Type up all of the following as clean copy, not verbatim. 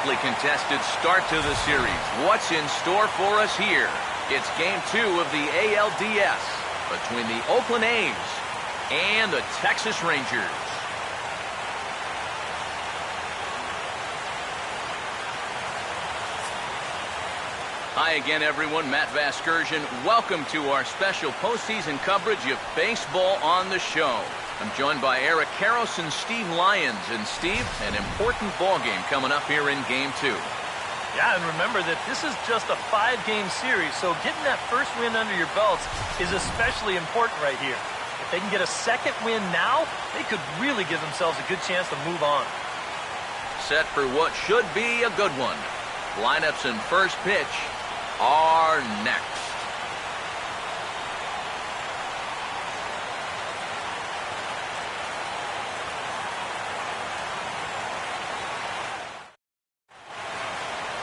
hotly contested start to the series. What's in store for us here? It's Game 2 of the ALDS between the Oakland A's and the Texas Rangers. Hi again, everyone. Matt Vasgersian. Welcome to our special postseason coverage of baseball on the show. I'm joined by Eric Karros and Steve Lyons. And Steve, an important ball game coming up here in Game 2. Yeah, and remember that this is just a 5-game series, so getting that first win under your belts is especially important right here. If they can get a second win now, they could really give themselves a good chance to move on. Set for what should be a good one. Lineups and first pitch are next.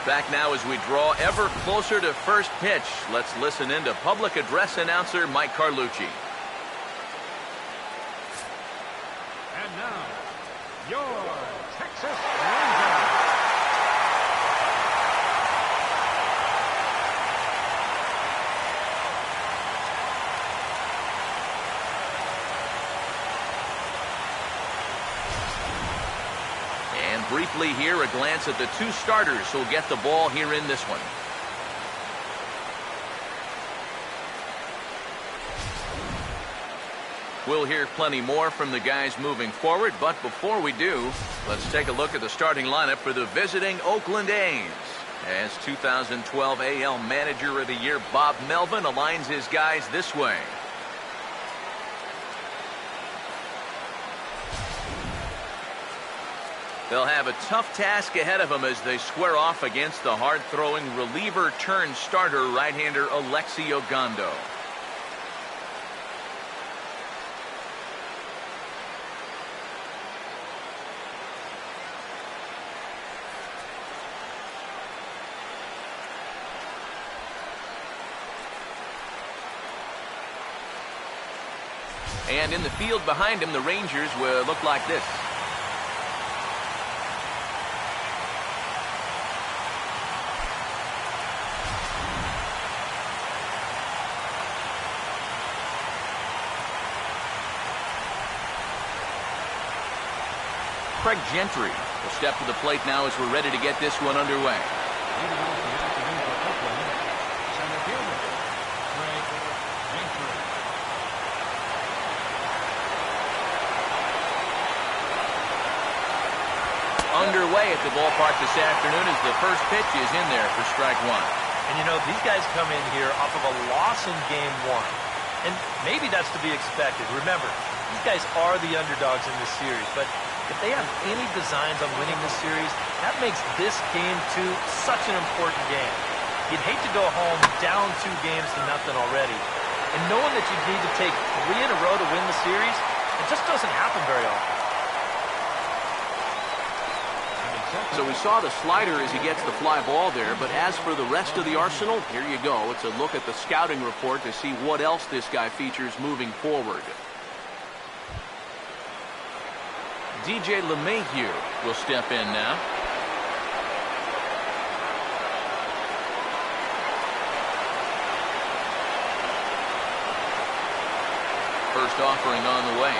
Back now as we draw ever closer to first pitch. Let's listen in to public address announcer Mike Carlucci. And now, your Texas Rangers. Briefly here, a glance at the two starters who'll get the ball here in this one. We'll hear plenty more from the guys moving forward, but before we do, let's take a look at the starting lineup for the visiting Oakland A's. As 2012 AL Manager of the Year Bob Melvin aligns his guys this way. They'll have a tough task ahead of them as they square off against the hard-throwing reliever-turned-starter right-hander Alexi Ogando. And in the field behind him, the Rangers will look like this. Craig Gentry will step to the plate now as we're ready to get this one underway. Underway at the ballpark this afternoon as the first pitch is in there for strike one. And you know, these guys come in here off of a loss in Game 1. And maybe that's to be expected. Remember, these guys are the underdogs in this series, but if they have any designs on winning this series, that makes this Game 2 such an important game. You'd hate to go home down 2 games to nothing already. And knowing that you need to take 3 in a row to win the series, it just doesn't happen very often. So we saw the slider as he gets the fly ball there, but as for the rest of the arsenal, here you go. It's a look at the scouting report to see what else this guy features moving forward. DJ LeMahieu will step in now. First offering on the way.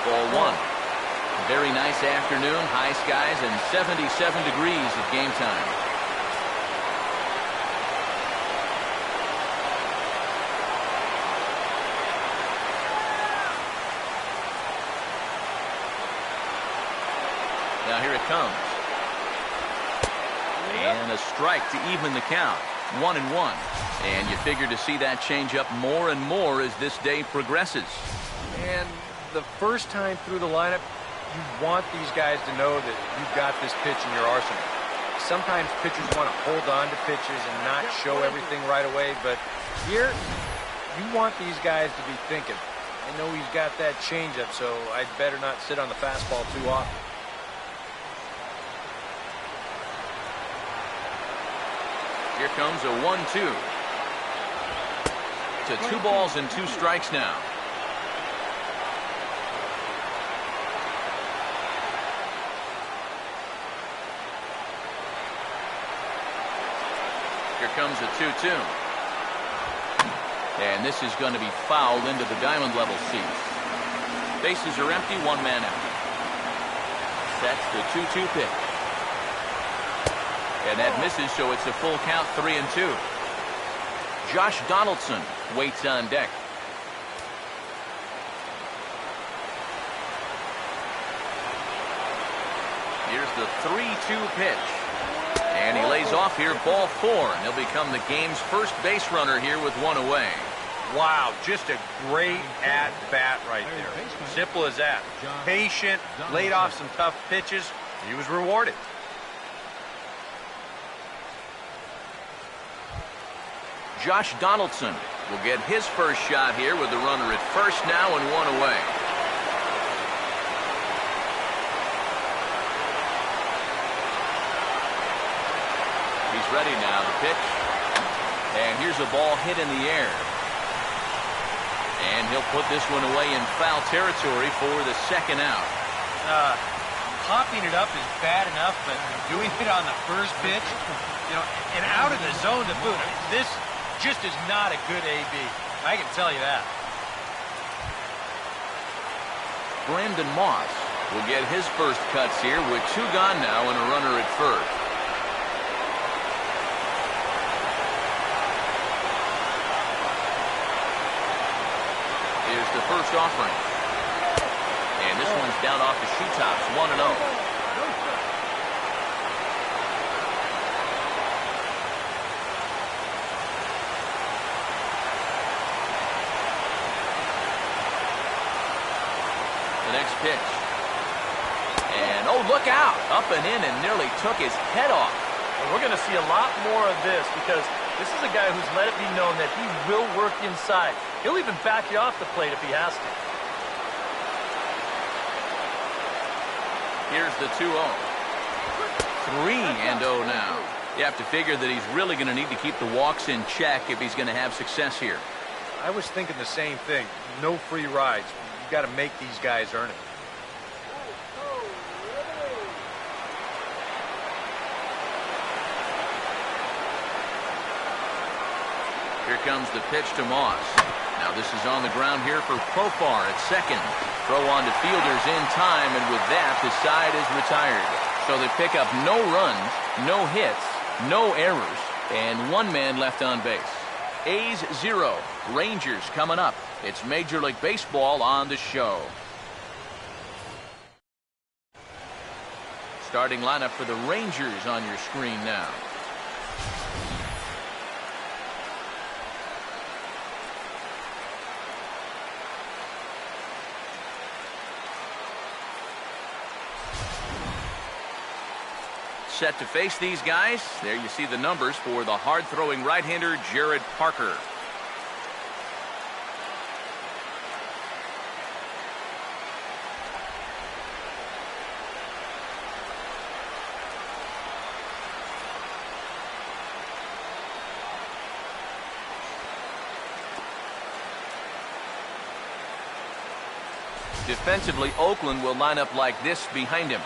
Ball 1. Very nice afternoon, high skies, and 77 degrees at game time. Now here it comes. And a strike to even the count. 1-1. And you figure to see that change up more and more as this day progresses. And the first time through the lineup, you want these guys to know that you've got this pitch in your arsenal. Sometimes pitchers want to hold on to pitches and not show everything right away, but here, you want these guys to be thinking, I know he's got that changeup, so I'd better not sit on the fastball too often. Here comes a 1-2. To 2 balls and 2 strikes now. Here comes a 2-2. And this is going to be fouled into the diamond level seats. Bases are empty, one man out. That's the 2-2 pitch. And that misses, so it's a full count, 3-2. Josh Donaldson waits on deck. Here's the 3-2 pitch. And he lays off here, ball 4. And he'll become the game's first base runner here with one away. Wow, just a great at-bat right there. Simple as that. Patient, laid off some tough pitches. He was rewarded. Josh Donaldson will get his first shot here with the runner at first now and one away. He's ready now to pitch. And here's a ball hit in the air. And he'll put this one away in foul territory for the second out. Popping it up is bad enough, but doing it on the first pitch, you know, and out of the zone to boot. I mean, this just is not a good AB. I can tell you that. Brandon Moss will get his first cuts here with 2 gone now and a runner at first. Here's the first offering. And this one's down off the shoe tops, 1-0. Next pitch. And, oh, look out. Up and in and nearly took his head off. And we're going to see a lot more of this because this is a guy who's let it be known that he will work inside. He'll even back you off the plate if he has to. Here's the 2-0. 3-0 now. You have to figure that he's really going to need to keep the walks in check if he's going to have success here. I was thinking the same thing. No free rides. You got to make these guys earn it. Here comes the pitch to Moss. Now this is on the ground here for Profar at second. Throw on to fielders in time, and with that, the side is retired. So they pick up no runs, no hits, no errors, and 1 man left on base. A's 0, Rangers coming up. It's Major League Baseball on the show. Starting lineup for the Rangers on your screen now. Set to face these guys. There you see the numbers for the hard-throwing right-hander Jared Parker. Defensively, Oakland will line up like this behind him.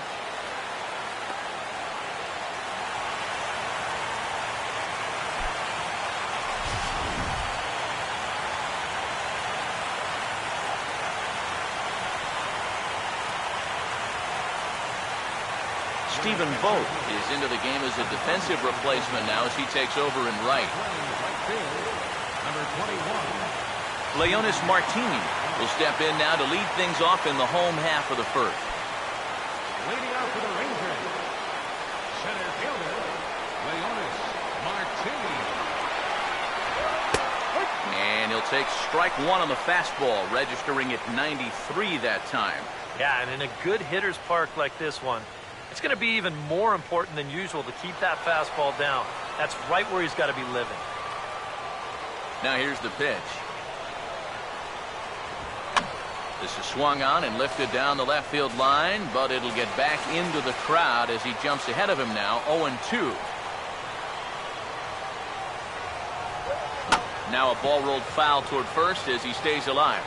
Stephen Vogt is into the game as a defensive replacement now as he takes over in right. Number 21. Leonis Martini will step in now to lead things off in the home half of the first. Leading out for the Rangers, center fielder, Leonis Martini. And he'll take strike 1 on the fastball, registering at 93 that time. Yeah, and in a good hitter's park like this one, it's going to be even more important than usual to keep that fastball down. That's right where he's got to be living. Now here's the pitch. This is swung on and lifted down the left field line, but it'll get back into the crowd as he jumps ahead of him now, 0-2. Now a ball rolled foul toward first as he stays alive.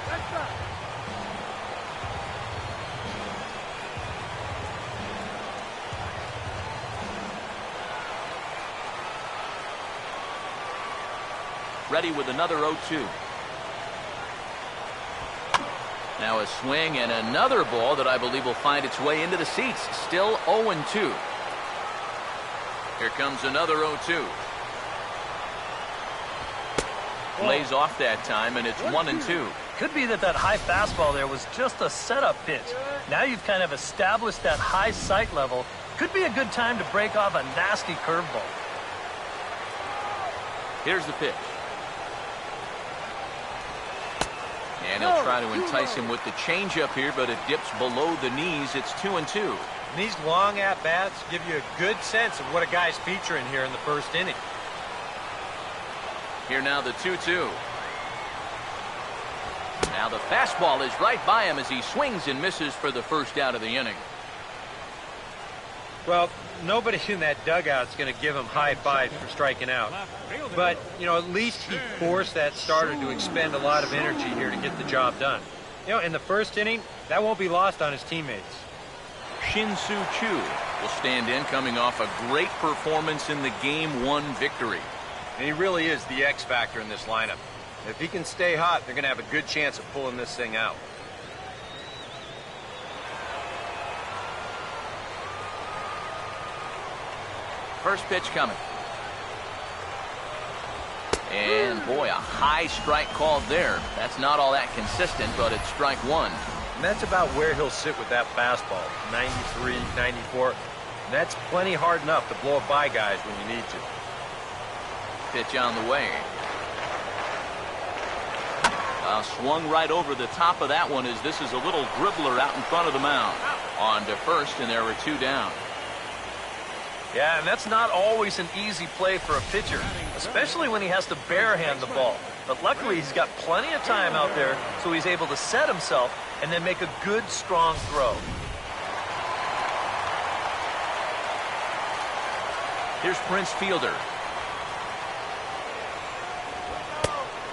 ready with another 0-2. Now a swing and another ball that I believe will find its way into the seats. Still 0-2. Here comes another 0-2. Lays off that time, and it's 1-2. Could be that high fastball there was just a setup pitch. Now you've kind of established that high sight level. Could be a good time to break off a nasty curveball. Here's the pitch. And he'll try to entice him with the changeup here, but it dips below the knees. It's 2-2. These long at-bats give you a good sense of what a guy's featuring here in the first inning. Here now the 2-2. Now the fastball is right by him as he swings and misses for the first out of the inning. Well, nobody in that dugout is going to give him high fives for striking out. But, you know, at least he forced that starter to expend a lot of energy here to get the job done. You know, in the first inning, that won't be lost on his teammates. Shin-Soo Choo will stand in, coming off a great performance in the Game 1 victory. And he really is the X factor in this lineup. If he can stay hot, they're going to have a good chance of pulling this thing out. First pitch coming. And boy, a high strike called there. That's not all that consistent, but it's strike one. And that's about where he'll sit with that fastball, 93, 94. And that's plenty hard enough to blow it by guys when you need to. Pitch on the way. Swung right over the top of that one as this is a little dribbler out in front of the mound. On to first, and there were two down. Yeah, and that's not always an easy play for a pitcher, especially when he has to barehand the ball. But luckily, he's got plenty of time out there, so he's able to set himself and then make a good, strong throw. Here's Prince Fielder.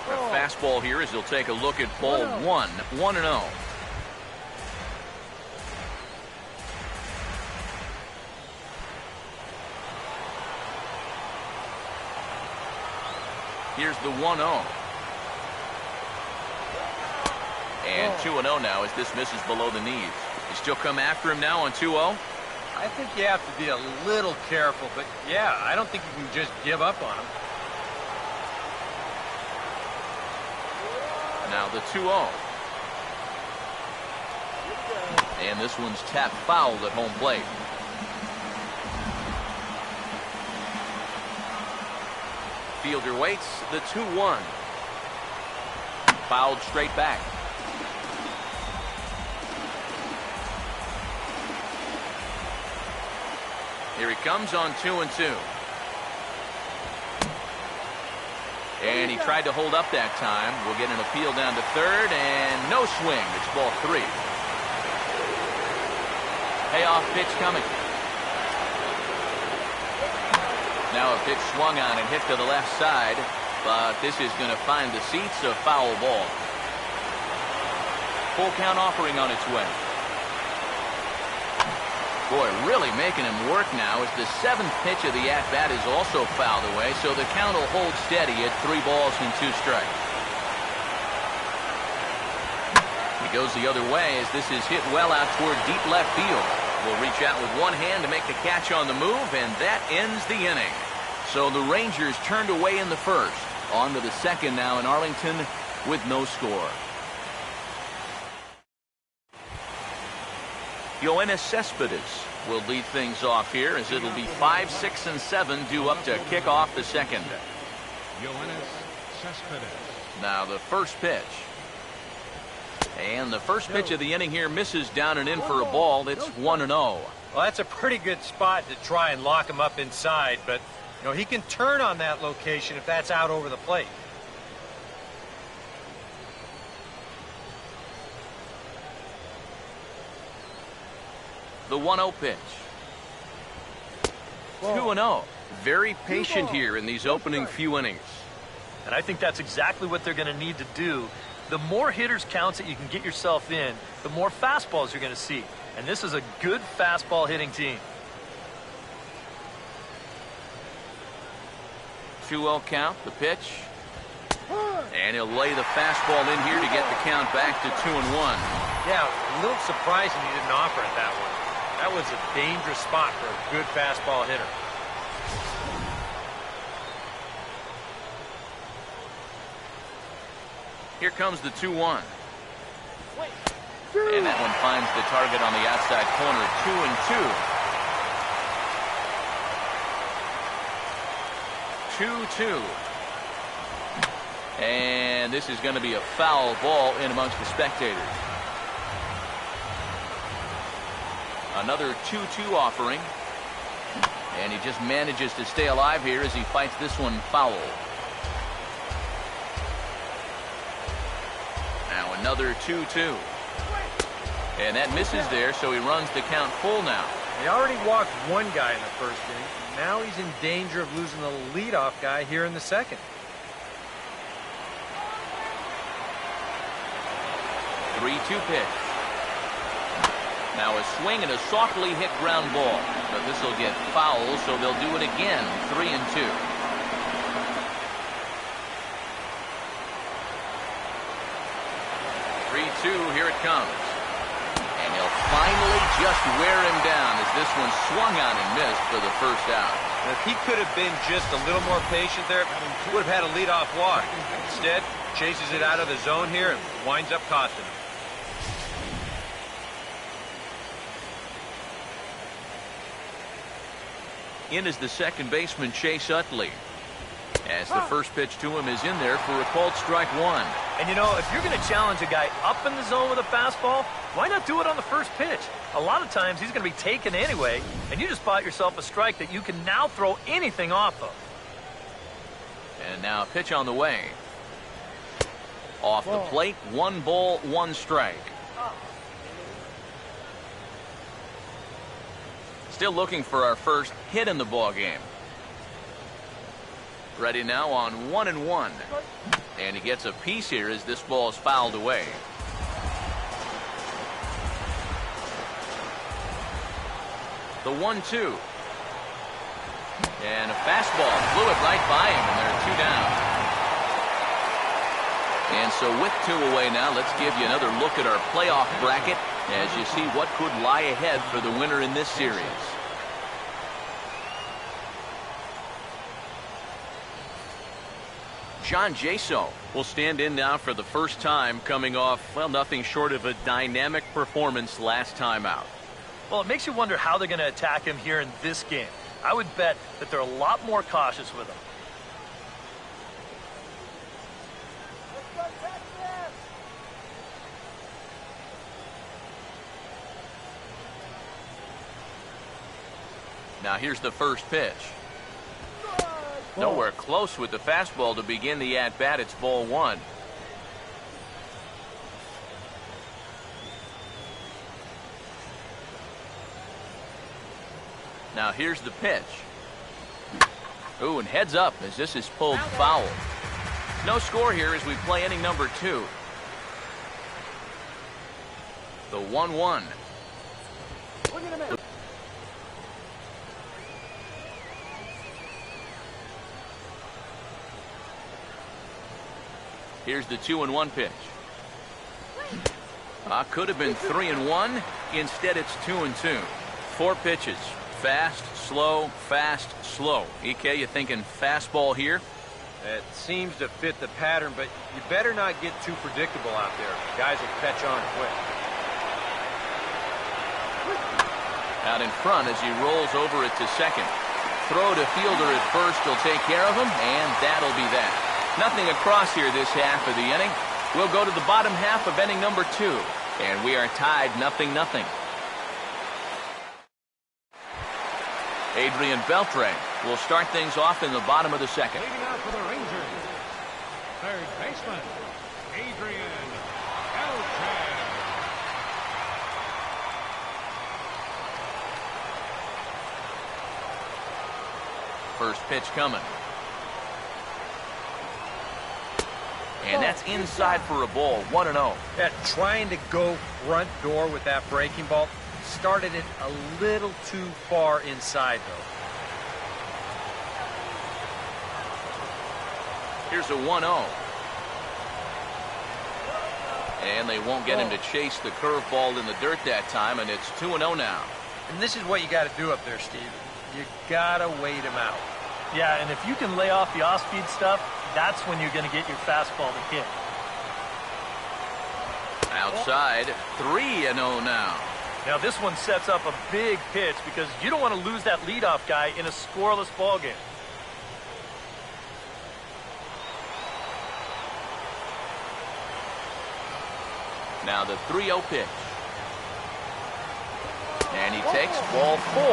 A fastball here as he'll take a look at ball one. 1-0. Here's the 1-0. And 2-0 now as this misses below the knees. You still come after him now on 2-0? I think you have to be a little careful, but yeah, I don't think you can just give up on him. Now the 2-0. And this one's tapped foul at home plate. Fielder waits, the 2-1. Fouled straight back. Here he comes on 2-2. And he tried to hold up that time. We'll get an appeal down to third, and no swing. It's ball three. Payoff pitch coming. Now a pitch swung on and hit to the left side, but this is going to find the seats, a foul ball. Full count offering on its way. Boy, really making him work now as the seventh pitch of the at-bat is also fouled away, so the count will hold steady at 3 balls and 2 strikes. He goes the other way as this is hit well out toward deep left field. Will reach out with one hand to make the catch on the move, and that ends the inning. So the Rangers turned away in the first. On to the second now in Arlington with no score. Yoenis Cespedes will lead things off here as it'll be 5, 6, and 7 due up to kick off the second. Yoenis Cespedes. Now the first pitch. And the first pitch of the inning here misses down and in for a ball. It's 1-0. Well, that's a pretty good spot to try and lock him up inside, but you know, he can turn on that location if that's out over the plate. The 1-0 pitch. 2-0. Very patient here in these opening few innings. And I think that's exactly what they're going to need to do. The more hitters counts that you can get yourself in, the more fastballs you're going to see. And this is a good fastball hitting team. 2-0 count, the pitch. And he'll lay the fastball in here to get the count back to 2-1. Yeah, a little surprising he didn't offer it that one. That was a dangerous spot for a good fastball hitter. Here comes the 2-1. And that one finds the target on the outside corner, 2-2. 2-2. And this is going to be a foul ball in amongst the spectators. Another 2-2 offering. And he just manages to stay alive here as he fights this one foul. Now another 2-2. And that misses there, so he runs the count full now. He already walked one guy in the first inning. Now he's in danger of losing the leadoff guy here in the second. 3-2 pitch. Now a swing and a softly hit ground ball. But this will get foul, so they'll do it again. 3-2. 3-2, here it comes. And he'll finally just wear him down as this one swung on and missed for the first out. And if he could have been just a little more patient there, he would have had a leadoff walk. Instead, chases it out of the zone here and winds up costing him. In is the second baseman, Chase Utley. As the first pitch to him is in there for a called strike one. And you know, if you're going to challenge a guy up in the zone with a fastball, why not do it on the first pitch? A lot of times he's going to be taken anyway, and you just bought yourself a strike that you can now throw anything off of. And now a pitch on the way. Off the plate, 1 ball, 1 strike. Still looking for our first hit in the ball game. Ready now on 1-1. And he gets a piece here as this ball is fouled away. The 1-2. And a fastball flew it right by him, and there are 2 down. And so with 2 away now, let's give you another look at our playoff bracket as you see what could lie ahead for the winner in this series. John Jaso will stand in now for the first time, coming off, well, nothing short of a dynamic performance last time out. Well, it makes you wonder how they're going to attack him here in this game. I would bet that they're a lot more cautious with him. Now here's the first pitch. Nowhere close with the fastball to begin the at-bat. It's ball 1. Now here's the pitch. Ooh, and heads up as this is pulled foul. No score here as we play inning number 2. The 1-1. Here's the 2-1 pitch. Could have been 3-1. Instead, it's 2-2. 4 pitches. Fast, slow, fast, slow. EK, you thinking fastball here? It seems to fit the pattern, but you better not get too predictable out there. Guys will catch on quick. Out in front as he rolls over it to second. Throw to fielder at first will take care of him, and that'll be that. Nothing across here this half of the inning. We'll go to the bottom half of inning number 2, and we are tied 0-0. Adrian Beltre will start things off in the bottom of the second. Leading out for the Rangers, third baseman, Adrian Beltre. First pitch coming. And that's inside for a ball, 1-0. Yeah, trying to go front door with that breaking ball. Started it a little too far inside, though. Here's a 1-0. And they won't get him to chase the curveball in the dirt that time, and it's 2-0 now. And this is what you got to do up there, Steve. You got to wait him out. Yeah, and if you can lay off the off-speed stuff, that's when you're going to get your fastball to hit. Outside, 3-0 now. Now this one sets up a big pitch because you don't want to lose that leadoff guy in a scoreless ball game. Now the 3-0 pitch. And he takes ball 4.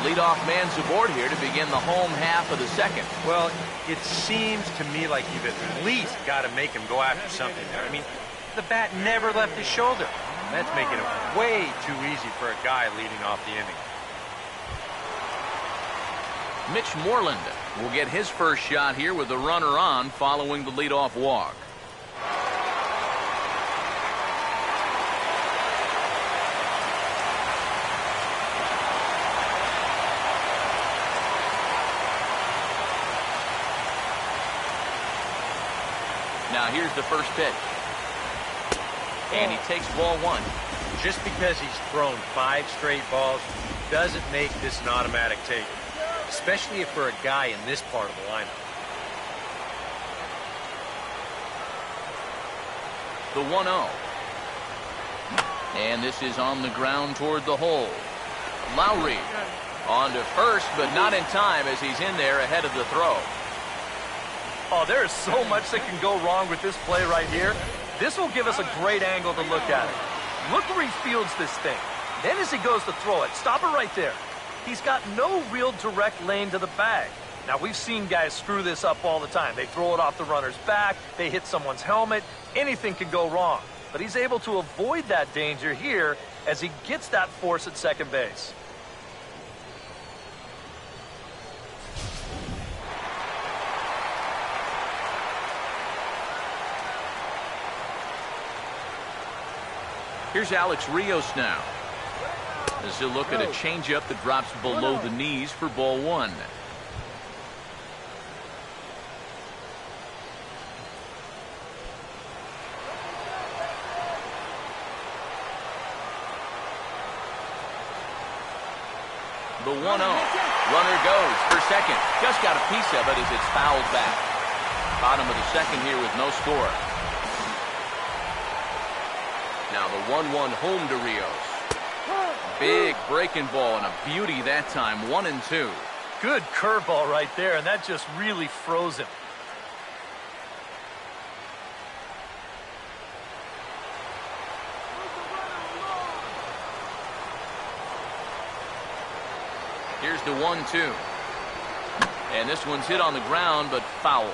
Leadoff man's aboard here to begin the home half of the second. Well, it seems to me like you've at least got to make him go after something there. I mean, the bat never left his shoulder. That's making it way too easy for a guy leading off the inning. Mitch Moreland will get his first shot here with the runner on following the leadoff walk. Now here's the first pitch. And he takes ball 1. Just because he's thrown 5 straight balls doesn't make this an automatic take, especially if for a guy in this part of the lineup. The 1-0. And this is on the ground toward the hole. Lowry on to first, but not in time as he's in there ahead of the throw. Oh, there is so much that can go wrong with this play right here. This will give us a great angle to look at it. Look where he fields this thing. Then as he goes to throw it, stop it right there. He's got no real direct lane to the bag. Now, we've seen guys screw this up all the time. They throw it off the runner's back, they hit someone's helmet, anything can go wrong. But he's able to avoid that danger here as he gets that force at second base. Here's Alex Rios now. As he'll look at a changeup that drops below the knees for ball 1. The 1-0. Runner goes for second. Just got a piece of it as it's fouled back. Bottom of the second here with no score. Now the 1-1 home to Rios. Big breaking ball and a beauty that time. 1-2. Good curveball right there, and that just really froze him. Here's the 1-2. And this one's hit on the ground, but foul.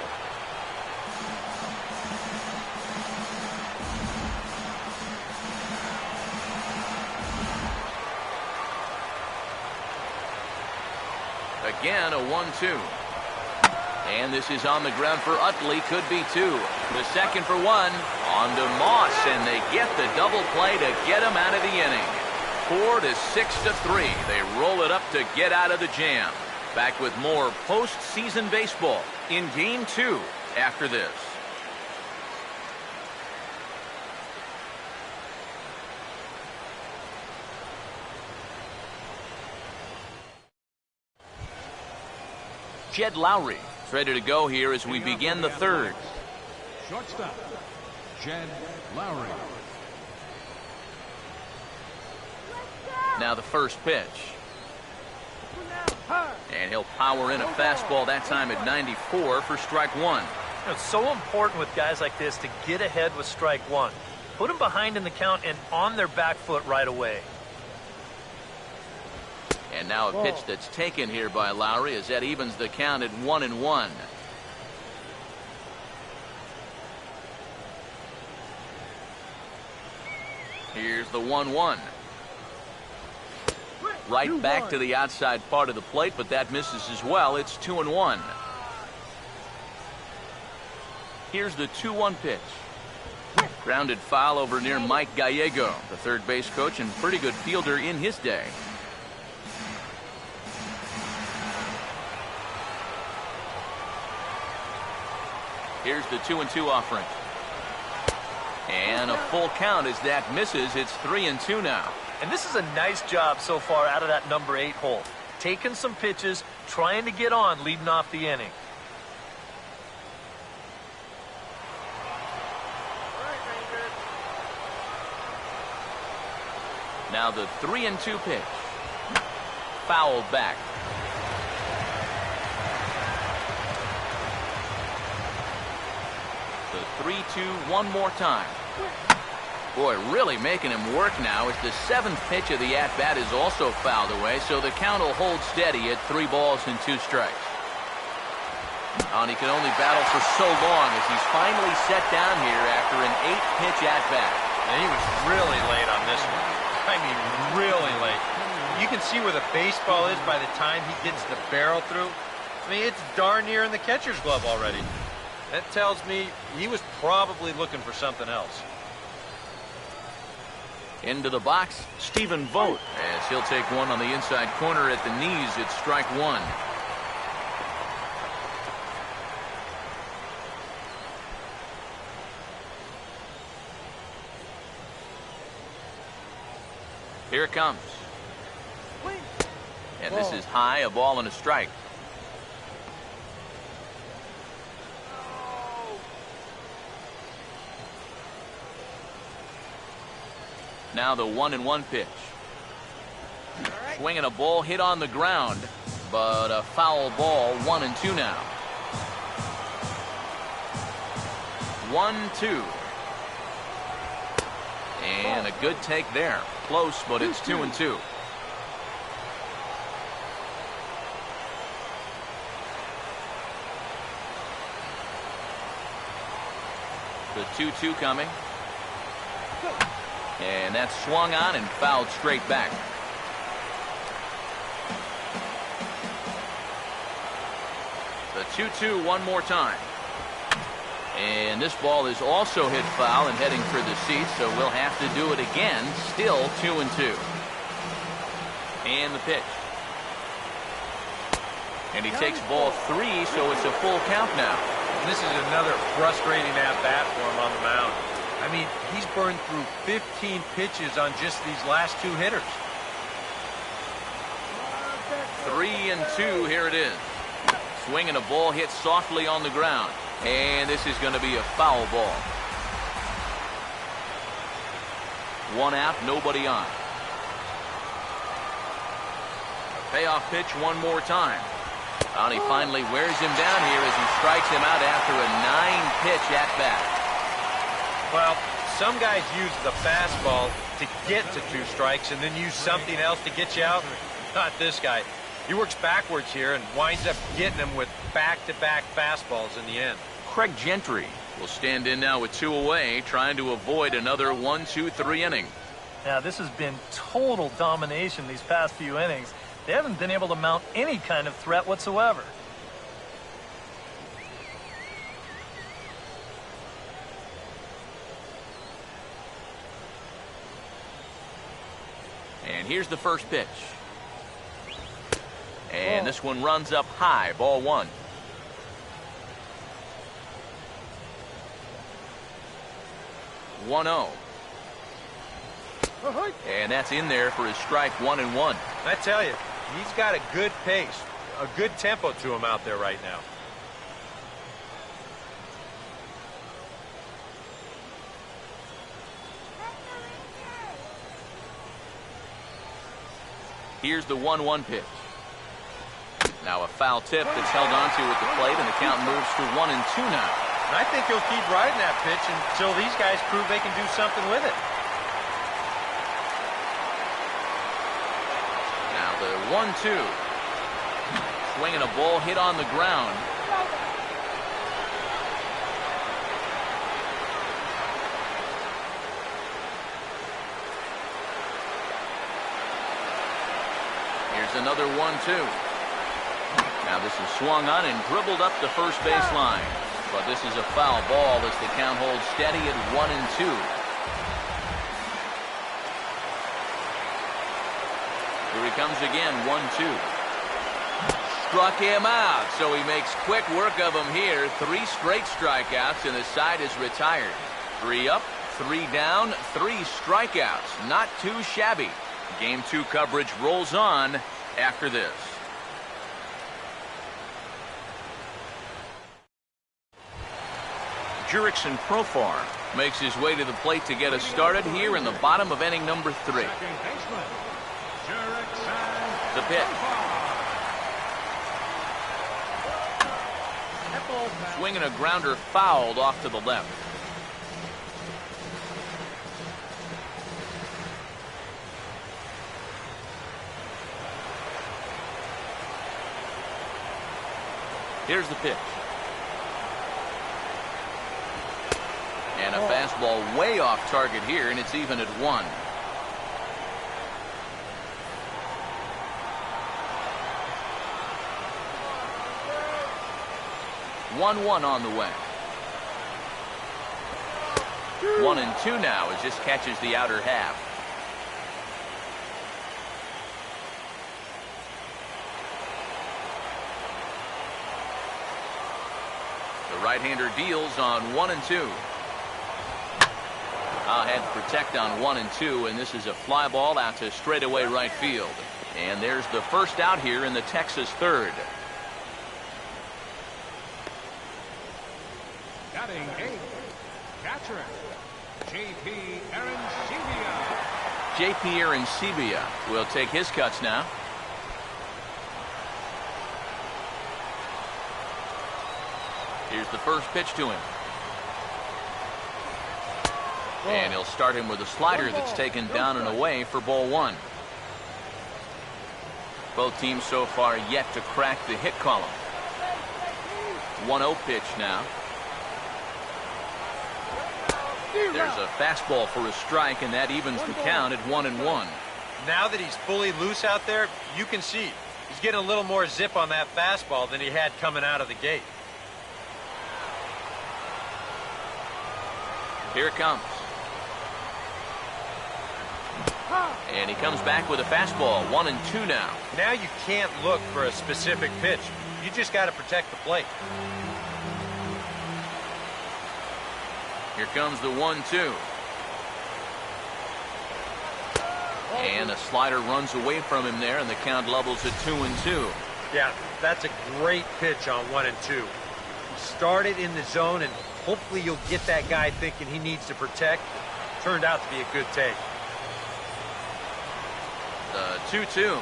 Again, a 1-2. And this is on the ground for Utley. Could be 2. The second for 1. On to Moss, and they get the double play to get him out of the inning. 4-6-3. They roll it up to get out of the jam. Back with more postseason baseball in Game 2 after this. Jed Lowry is ready to go here as we begin the third. Shortstop, Jed Lowry. Now the first pitch. And he'll power in a fastball that time at 94 for strike 1. It's so important with guys like this to get ahead with strike 1. Put them behind in the count and on their back foot right away. And now a pitch that's taken here by Lowry as that evens the count at 1-1. Here's the 1-1. Right back to the outside part of the plate, but that misses as well. It's 2-1. Here's the 2-1 pitch. Grounded foul over near Mike Gallego, the third base coach and pretty good fielder in his day. Here's the 2-2 offering. And a full count as that misses. It's 3-2 now. And this is a nice job so far out of that number 8 hole. Taking some pitches, trying to get on, leading off the inning. Now the 3-2 pitch. Fouled back. The 3-2 one more time. Boy, really making him work now as the 7th pitch of the at-bat is also fouled away, so the count will hold steady at 3 balls and 2 strikes. And he can only battle for so long as he's finally set down here after an 8-pitch at-bat. And he was really late on this one. I mean, really late. You can see where the baseball is by the time he gets the barrel through. I mean, it's darn near in the catcher's glove already. That tells me he was probably looking for something else. Into the box, Stephen Vogt, as he'll take one on the inside corner at the knees. It's strike 1. Here it comes. And this is high, a ball and a strike. Now the 1-1 pitch. Swinging a ball hit on the ground, but a foul ball. 1-2 now. 1-2. And a good take there. Close, but it's 2-2. The 2-2 coming. And that's swung on and fouled straight back. The 2-2 one more time. And this ball is also hit foul and heading for the seats, so we'll have to do it again. Still 2-2. And the pitch. And he takes ball 3, so it's a full count now. And this is another frustrating at-bat for him on the mound. I mean, he's burned through 15 pitches on just these last 2 hitters. 3-2, here it is. Swinging a ball hit softly on the ground. And this is going to be a foul ball. 1 out, nobody on. A payoff pitch one more time. And he finally wears him down here as he strikes him out after a 9-pitch at-bat. Well, some guys use the fastball to get to 2 strikes and then use something else to get you out. Not this guy. He works backwards here and winds up getting them with back-to-back fastballs in the end. Craig Gentry will stand in now with 2 away, trying to avoid another 1-2-3 inning. Now, this has been total domination these past few innings. They haven't been able to mount any kind of threat whatsoever. And here's the first pitch. And this one runs up high, ball 1. 1-0. And that's in there for his strike 1-1. I tell you, he's got a good pace, a good tempo to him out there right now. Here's the 1-1 pitch. Now a foul tip that's held onto at the plate, and the count moves to 1-2 now. And I think he'll keep riding that pitch until these guys prove they can do something with it. Now the 1-2. Swinging a ball hit on the ground. Here's another 1-2. Now this is swung on and dribbled up the first base line. But this is a foul ball as the count holds steady at 1-2. Here he comes again, 1-2. Struck him out, so he makes quick work of him here. 3 straight strikeouts, and the side is retired. 3 up, 3 down, 3 strikeouts. Not too shabby. Game 2 coverage rolls on after this. Jurickson Profar makes his way to the plate to get us started here in the bottom of inning number 3. The pitch. Swinging a grounder fouled off to the left. Here's the pitch. And a fastball way off target here, and it's even at 1. One on the way. 1-2 now as this catches the outer half. The right-hander deals on 1-2. Ahead protect on 1-2, and this is a fly ball out to straightaway right field. And there's the first out here in the Texas third. Batting 8th, catcher, J.P. Arancibia. J.P. Arancibia will take his cuts now. Here's the first pitch to him. And he'll start him with a slider that's taken down and away for ball 1. Both teams so far yet to crack the hit column. 1-0 pitch now. There's a fastball for a strike, and that evens the count at 1-1. Now that he's fully loose out there, you can see he's getting a little more zip on that fastball than he had coming out of the gate. Here it comes. And he comes back with a fastball. 1-2 now. Now you can't look for a specific pitch. You just got to protect the plate. Here comes the 1-2. And a slider runs away from him there, and the count levels at 2-2. Yeah, that's a great pitch on 1-2. He started in the zone, and hopefully you'll get that guy thinking he needs to protect. Turned out to be a good take. The 2-2.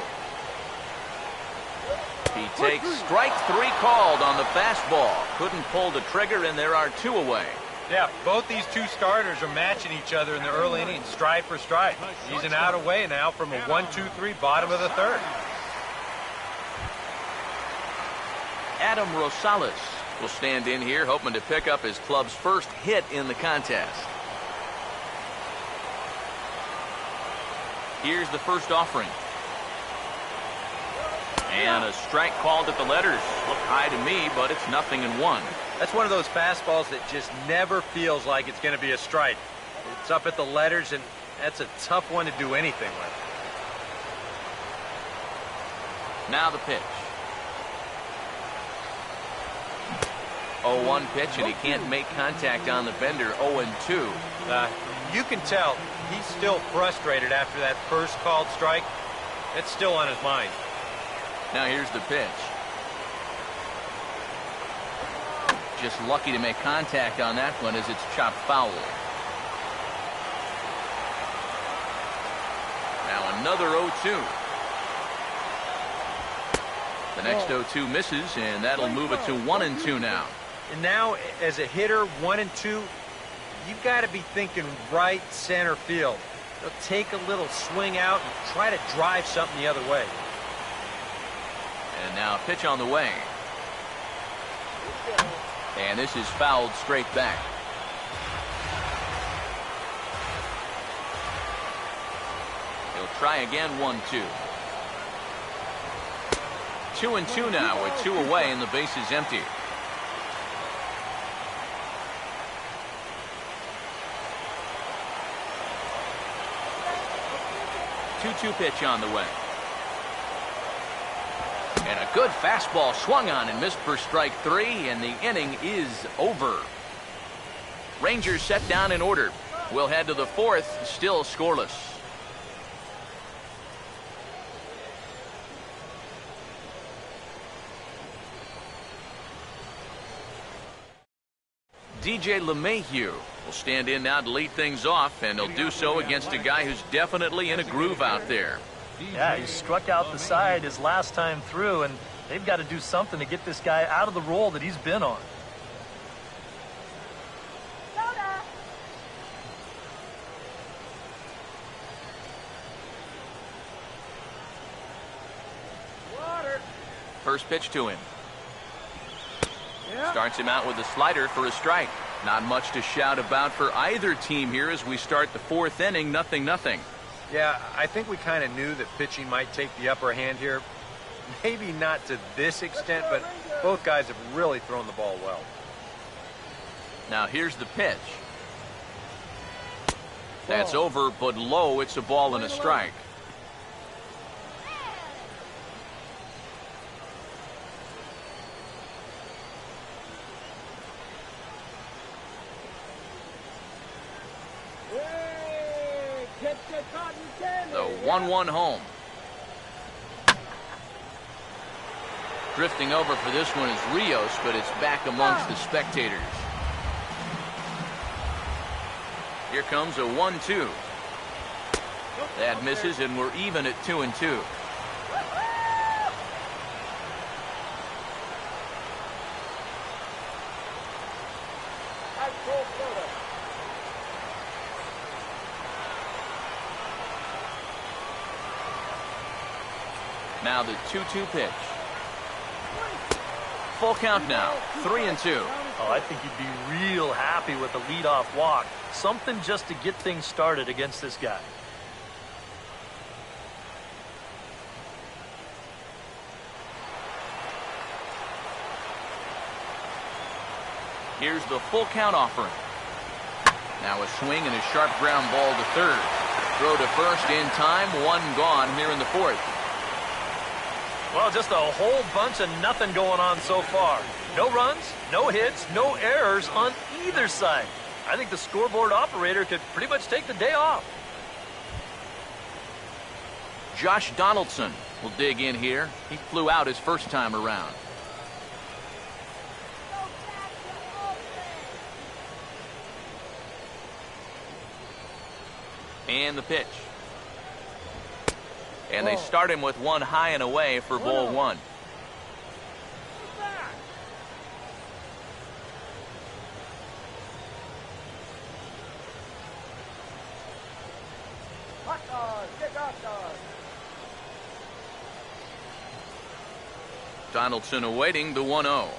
He takes strike 3 called on the fastball. Couldn't pull the trigger, and there are 2 away. Yeah, both these two starters are matching each other in the early innings, stride for stride. He's an out away now from a 1-2-3 bottom of the third. Adam Rosales will stand in here, hoping to pick up his club's first hit in the contest. Here's the first offering. And a strike called at the letters. Looked high to me, but it's 0-1. That's one of those fastballs that just never feels like it's going to be a strike. It's up at the letters, and that's a tough one to do anything with. Now the pitch. 0-1 pitch, and he can't make contact on the bender. 0-2. You can tell he's still frustrated after that first called strike. It's still on his mind. Now here's the pitch. Just lucky to make contact on that one as it's chopped foul. Now another 0-2. The next 0-2 misses, and that'll move it to 1-2 now. And now, as a hitter, 1-2, you've got to be thinking right center field. They'll take a little swing out and try to drive something the other way. And now a pitch on the way. And this is fouled straight back. He'll try again. 1-2. 2-2 now with 2 away and the base is empty. Two pitch on the way. And a good fastball swung on and missed for strike 3, and the inning is over. Rangers set down in order. We'll head to the fourth, still scoreless. DJ LeMahieu will stand in now to lead things off, and he'll do so against a guy who's definitely in a groove out there. Yeah, he struck out the side his last time through, and they've got to do something to get this guy out of the role that he's been on. First pitch to him. Starts him out with a slider for a strike. Not much to shout about for either team here as we start the fourth inning, 0-0. Yeah, I think we kind of knew that pitching might take the upper hand here. Maybe not to this extent, but both guys have really thrown the ball well. Now here's the pitch. That's over, but low. It's a ball and a strike. The 1-1 home. Drifting over for this one is Rios, but it's back amongst the spectators. Here comes a 1-2. That misses, and we're even at 2-2. Now the 2-2 pitch. Full count now, 3-2. Oh, I think he'd be real happy with a leadoff walk. Something just to get things started against this guy. Here's the full count offering. Now a swing and a sharp ground ball to third. Throw to first in time, one gone here in the fourth. Well, just a whole bunch of nothing going on so far. No runs, no hits, no errors on either side. I think the scoreboard operator could pretty much take the day off. Josh Donaldson will dig in here. He flew out his first time around. And the pitch. And they start him with one high and away for ball one. Donaldson awaiting the 1-0.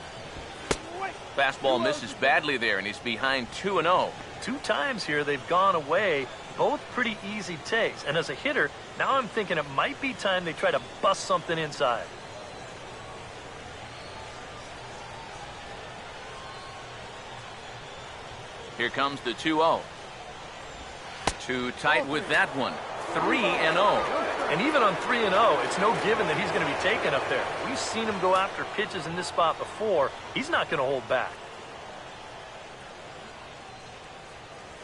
Fastball misses badly there, and he's behind 2-0. 2 times here they've gone away. Both pretty easy takes. And as a hitter, now I'm thinking it might be time they try to bust something inside. Here comes the 2-0. Too tight with that one. 3-0. And even on 3-0, it's no given that he's going to be taken up there. We've seen him go after pitches in this spot before. He's not going to hold back.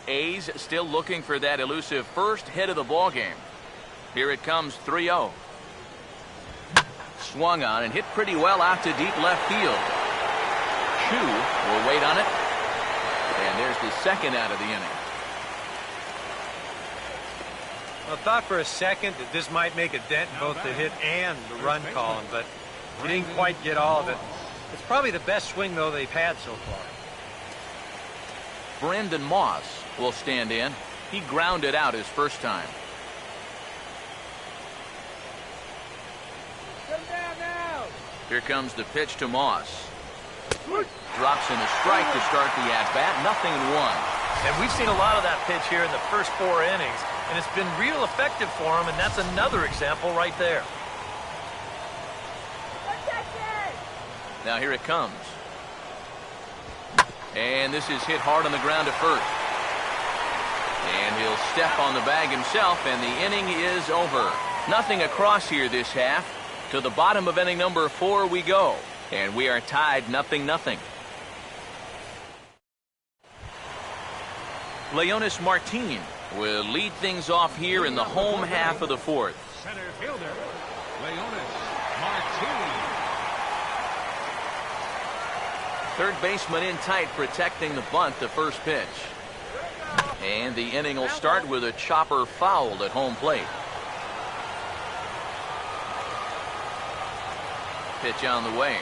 A's still looking for that elusive first hit of the ball game. Here it comes, 3-0. Swung on and hit pretty well out to deep left field. Chu will wait on it. And there's the second out of the inning. I thought for a second that this might make a dent in both the hit and the run column, but we didn't quite get all of it. It's probably the best swing, though, they've had so far. Brandon Moss will stand in. He grounded out his first time. Here comes the pitch to Moss. Drops in a strike to start the at-bat. 0-1. And we've seen a lot of that pitch here in the first 4 innings, and it's been real effective for him, and that's another example right there. Now here it comes. And this is hit hard on the ground at first. And he'll step on the bag himself, and the inning is over. Nothing across here this half. To the bottom of inning number 4 we go. And we are tied 0-0. Leonis Martin will lead things off here in the home half of the fourth. Center fielder, Leonis Martin. Third baseman in tight, protecting the bunt, the first pitch. And the inning will start with a chopper fouled at home plate. Pitch on the way.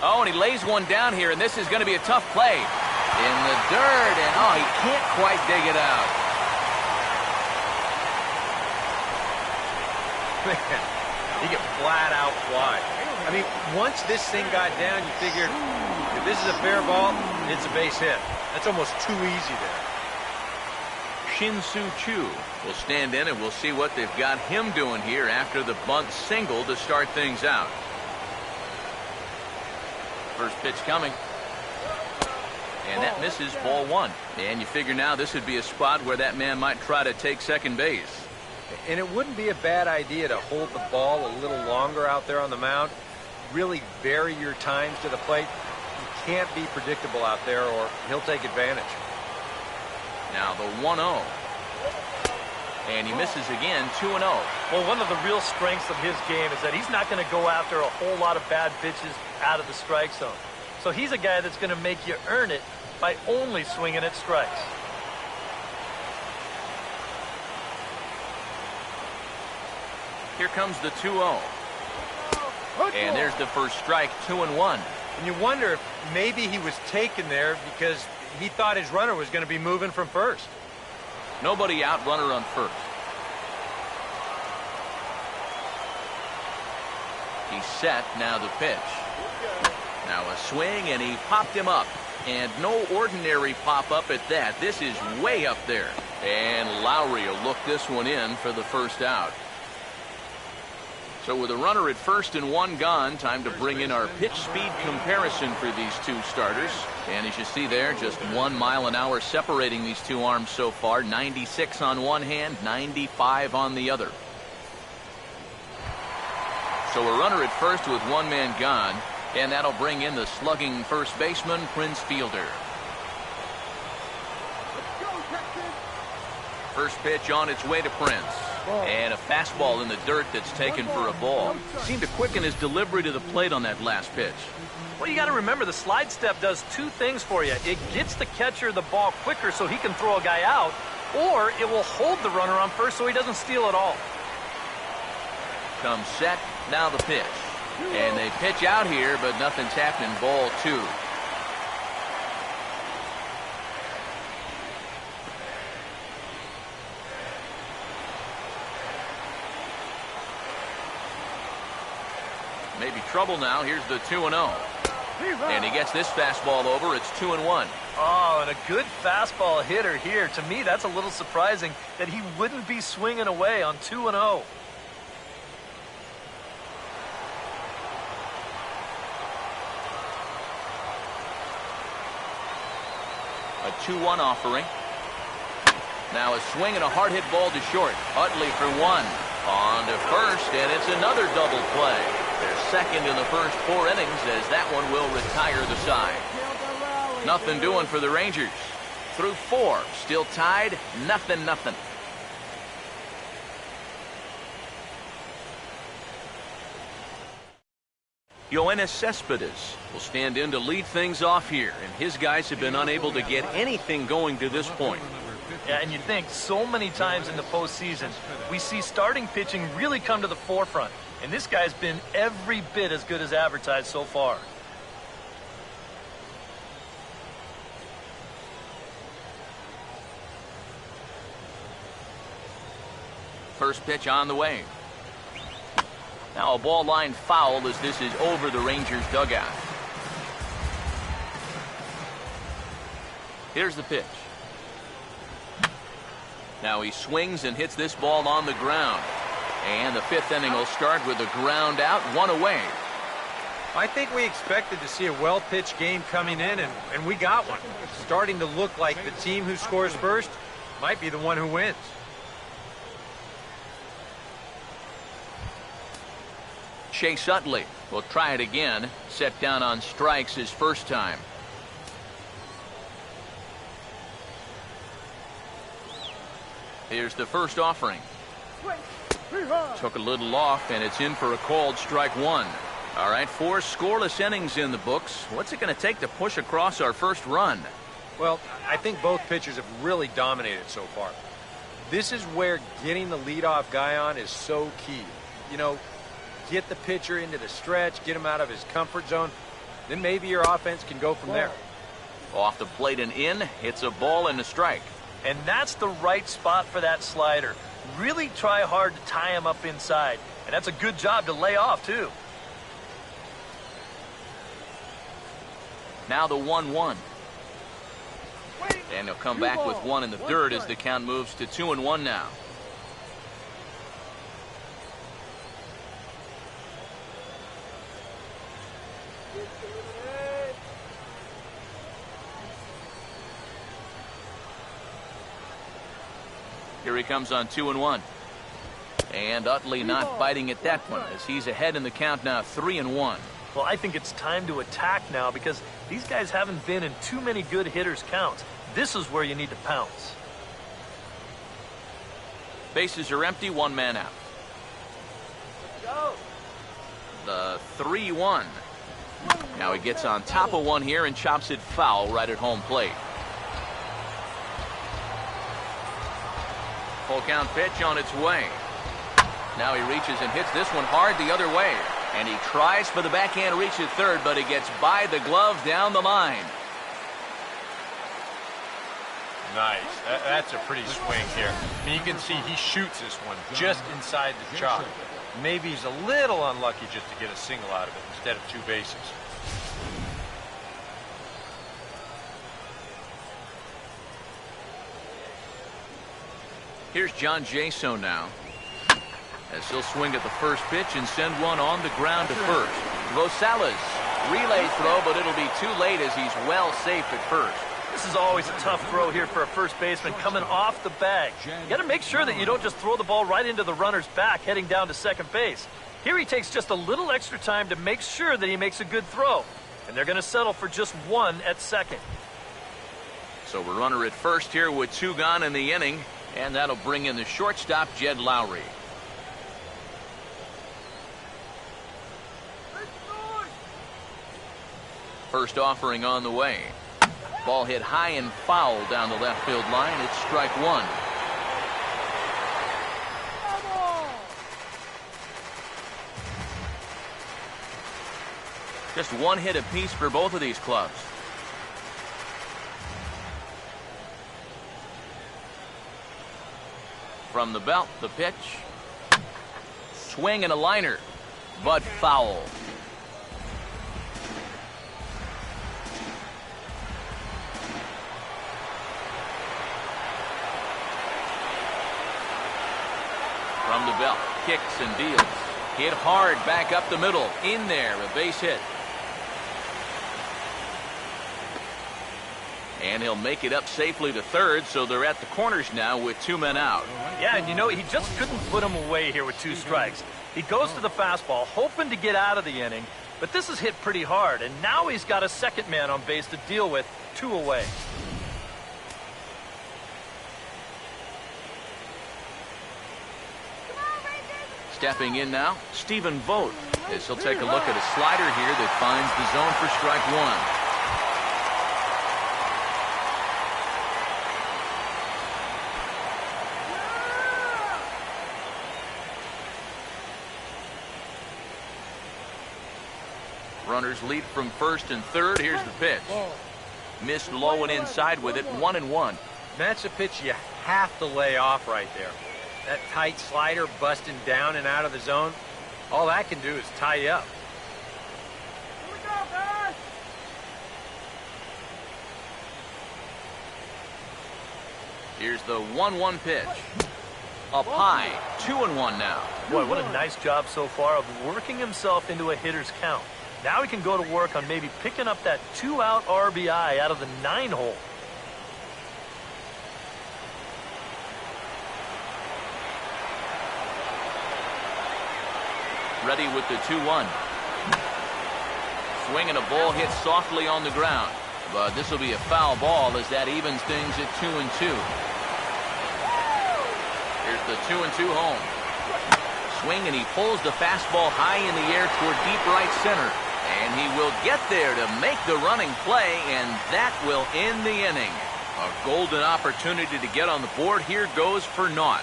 Oh, and he lays one down here, and this is going to be a tough play. In the dirt, and oh, he can't quite dig it out. Man, he get flat out fly. I mean, once this thing got down, you figured if this is a fair ball, it's a base hit. That's almost too easy there. Shin-Soo Choo will stand in, and we'll see what they've got him doing here after the bunt single to start things out. First pitch coming. And that misses, ball one. And you figure now this would be a spot where that man might try to take second base. And it wouldn't be a bad idea to hold the ball a little longer out there on the mound. Really vary your times to the plate. You can't be predictable out there or he'll take advantage. Now the 1-0. And he misses again, 2-0. Well, one of the real strengths of his game is that he's not going to go after a whole lot of bad pitches out of the strike zone. So he's a guy that's going to make you earn it by only swinging at strikes. Here comes the 2-0. And there's the first strike, 2-1. And you wonder if maybe he was taken there because he thought his runner was going to be moving from first. Nobody out, runner on first. He's set, now the pitch. Now a swing, and he popped him up. And no ordinary pop-up at that. This is way up there. And Lowry will look this one in for the first out. So with a runner at first and one gone, time to bring in our pitch speed comparison for these two starters. And as you see there, just 1 mile an hour separating these two arms so far. 96 on one hand, 95 on the other. So a runner at first with one man gone. And that'll bring in the slugging first baseman, Prince Fielder. First pitch on its way to Prince. And a fastball in the dirt that's taken for a ball. Seemed to quicken his delivery to the plate on that last pitch. Well, you got to remember the slide step does two things for you. It gets the catcher the ball quicker so he can throw a guy out, or it will hold the runner on first so he doesn't steal it all. Comes set, now the pitch. And they pitch out here, but nothing's happening. Ball two. Maybe trouble now. Here's the 2-0. And he gets this fastball over. It's 2-1. Oh, and a good fastball hitter here. To me, that's a little surprising that he wouldn't be swinging away on 2-0. A 2-1 offering. Now a swing and a hard hit ball to short. Utley for one. On to first, and it's another double play. They're second in the first 4 innings as that one will retire the side. Nothing doing for the Rangers. Through 4, still tied, nothing. Yoenis Cespedes will stand in to lead things off here, and his guys have been unable to get anything going to this point. Yeah, and you think so many times in the postseason, we see starting pitching really come to the forefront. And this guy's been every bit as good as advertised so far. First pitch on the way. Now a ball line foul as this is over the Rangers dugout. Here's the pitch. Now he swings and hits this ball on the ground. And the 5th inning will start with a ground out, 1 away. I think we expected to see a well-pitched game coming in, and we got one. Starting to look like the team who scores first might be the one who wins. Chase Utley will try it again. Set down on strikes his first time. Here's the first offering. Took a little off, and it's in for a called strike one. All right, 4 scoreless innings in the books. What's it going to take to push across our first run? Well, I think both pitchers have really dominated so far. This is where getting the leadoff guy on is so key. You know, get the pitcher into the stretch, get him out of his comfort zone, then maybe your offense can go from there. Off the plate and in, it's a ball and a strike. And that's the right spot for that slider. Really try hard to tie him up inside. And that's a good job to lay off, too. Now the 1-1. And he'll come back with 1 in the third as the count moves to 2-1 now. Here he comes on 2-1. And Utley not biting at that one as he's ahead in the count now 3-1. Well, I think it's time to attack now because these guys haven't been in too many good hitters' counts. This is where you need to pounce. Bases are empty, 1 man out. The 3-1. Now he gets on top of one here and chops it foul right at home plate. Full count pitch on its way. Now he reaches and hits this one hard the other way. And he tries for the backhand reach at third, but he gets by the glove down the line. Nice. That's a pretty swing here. I mean, you can see he shoots this one just inside the chop. Maybe he's a little unlucky just to get a single out of it instead of 2 bases. Here's John Jaso now, as he'll swing at the first pitch and send one on the ground to first. Rosales, relay throw, but it'll be too late as he's well safe at first. This is always a tough throw here for a first baseman coming off the bag. You got to make sure that you don't just throw the ball right into the runner's back heading down to second base. Here he takes just a little extra time to make sure that he makes a good throw. And they're going to settle for just 1 at second. So we're runner at first here with 2 gone in the inning. And that'll bring in the shortstop, Jed Lowry. First offering on the way. Ball hit high and foul down the left field line. It's strike 1. Just 1 hit apiece for both of these clubs. From the belt, the pitch. Swing and a liner, but foul. From the belt, kicks and deals. Hit hard back up the middle. In there, a base hit. And he'll make it up safely to third, so they're at the corners now with 2 men out. Yeah, and you know, he just couldn't put him away here with 2 strikes. He goes to the fastball, hoping to get out of the inning, but this is hit pretty hard, and now he's got a second man on base to deal with, 2 away. Stepping in now, Stephen Vogt, as he'll take a look at a slider here that finds the zone for strike 1. Runners lead from first and third. Here's the pitch. Missed low and inside with it, 1-1. That's a pitch you have to lay off right there. That tight slider busting down and out of the zone, all that can do is tie you up. Here we go, guys! Here's the 1-1 pitch. Up high, 2-1 now. Boy, what a nice job so far of working himself into a hitter's count. Now he can go to work on maybe picking up that 2-out RBI out of the 9-hole. Ready with the 2-1. Swing and a ball hit softly on the ground. But this will be a foul ball as that evens things at 2-2. Here's the 2-2 home. Swing, and he pulls the fastball high in the air toward deep right center. And he will get there to make the running play, and that will end the inning. A golden opportunity to get on the board here goes for naught.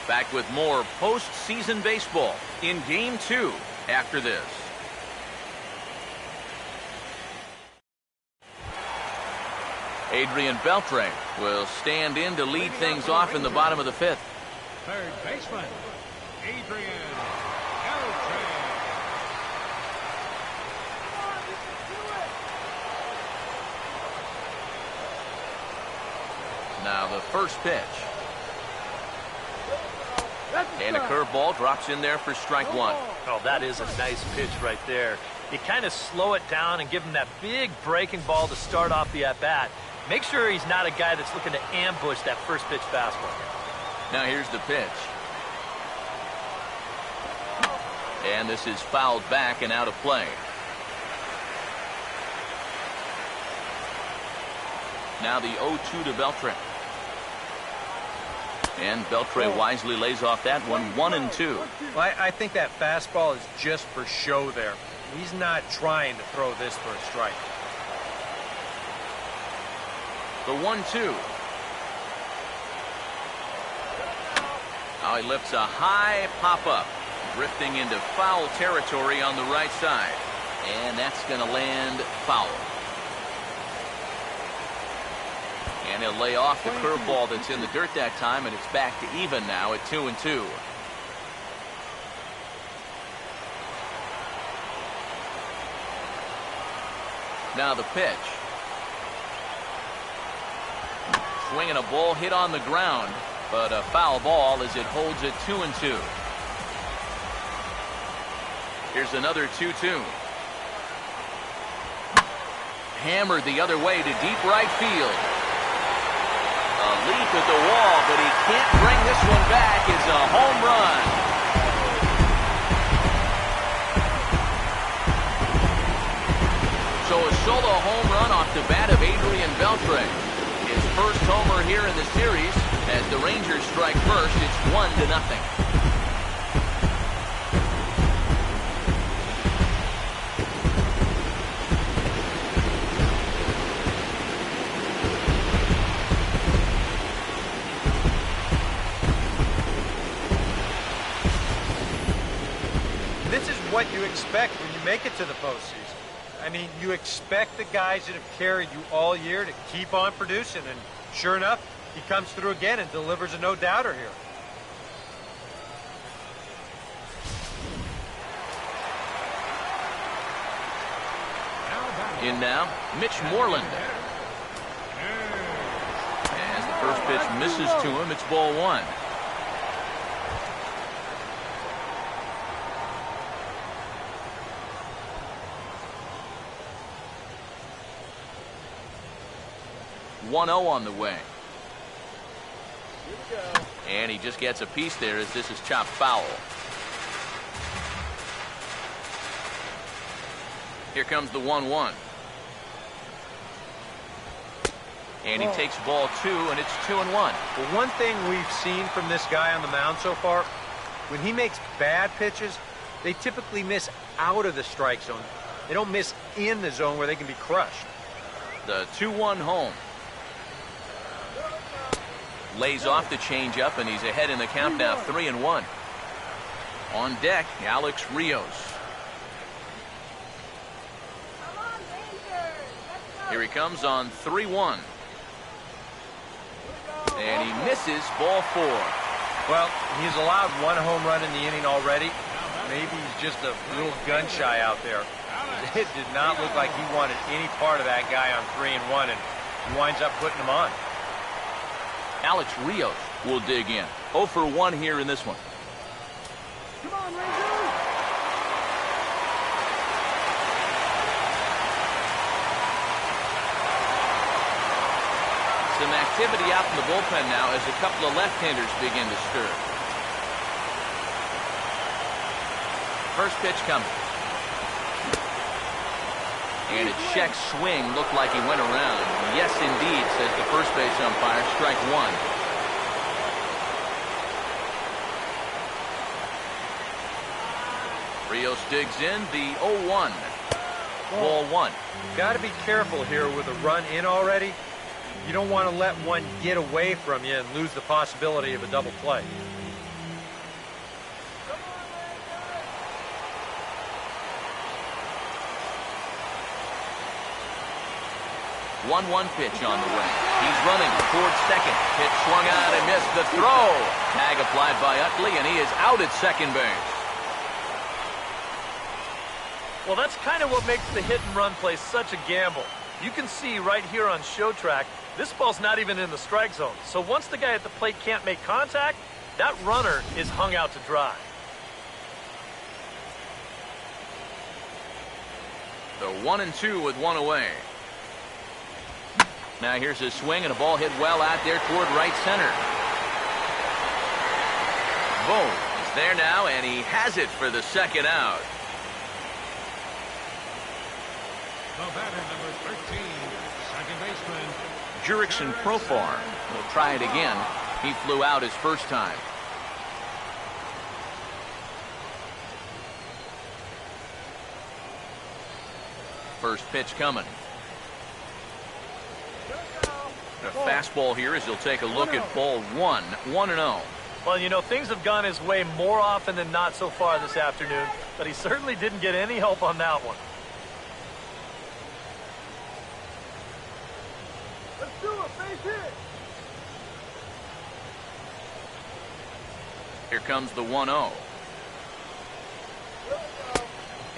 Back with more postseason baseball in Game 2 after this. Adrian Beltre will stand in to lead things off in the bottom of the 5th. Third baseman, Adrian Beltre. Now the first pitch. And a curveball drops in there for strike one. Oh, that is a nice pitch right there. You kind of slow it down and give him that big breaking ball to start off the at-bat. Make sure he's not a guy that's looking to ambush that first pitch fastball. Now here's the pitch. And this is fouled back and out of play. Now the 0-2 to Beltre. And Beltre wisely lays off that one, 1-2. Well, I think that fastball is just for show there. He's not trying to throw this for a strike. The 1-2. Now he lifts a high pop-up, drifting into foul territory on the right side. And that's going to land foul. And he'll lay off the curveball that's in the dirt that time, and it's back to even now at 2-2. Now the pitch. Swinging a ball hit on the ground, but a foul ball as it holds it 2-2. Here's another 2-2. Hammered the other way to deep right field. A leap at the wall, but he can't bring this one back. It's a home run. So a solo home run off the bat of Adrian Beltre. His first homer here in the series. As the Rangers strike first, it's 1-0. What you expect when you make it to the postseason. I mean, you expect the guys that have carried you all year to keep on producing, and sure enough, he comes through again and delivers a no-doubter here. In now, Mitch Moreland. As the first pitch misses to him, it's ball one. .1-0 on the way. And he just gets a piece there as this is chopped foul. Here comes the 1-1. And he takes ball two, and it's 2-1. Well, one thing we've seen from this guy on the mound so far, when he makes bad pitches, they typically miss out of the strike zone. They don't miss in the zone where they can be crushed. The 2-1 home. Lays off the changeup, and he's ahead in the count now, 3-1. On deck, Alex Rios. Here he comes on 3-1. And he misses ball four. Well, he's allowed one home run in the inning already. Maybe he's just a little gun-shy out there. It did not look like he wanted any part of that guy on 3-1, and he winds up putting him on. Alex Rios will dig in. 0 for 1 here in this one. Come on, Rangers! Some activity out in the bullpen now as a couple of left-handers begin to stir. First pitch coming. And a check swing looked like he went around. Yes, indeed, says the first base umpire. Strike one. Rios digs in the 0-1. Ball one. Got to be careful here with a run in already. You don't want to let one get away from you and lose the possibility of a double play. 1-1 pitch on the way. He's running towards second. Pitch swung out and missed the throw. Tag applied by Utley, and he is out at second base. Well, that's kind of what makes the hit-and-run play such a gamble. You can see right here on show track, this ball's not even in the strike zone. So once the guy at the plate can't make contact, that runner is hung out to dry. The 1-2 with one away. Now here's his swing, and a ball hit well out there toward right center. Boom. He's there now, and he has it for the second out. The batter, number 13, second baseman. Jurickson Profar will try it again. He flew out his first time. First pitch coming. A fastball here as he'll take a look at ball one. 1-0. Well, you know, things have gone his way more often than not so far this afternoon, but he certainly didn't get any help on that one. Let's do it, base hit. Here comes the 1-0.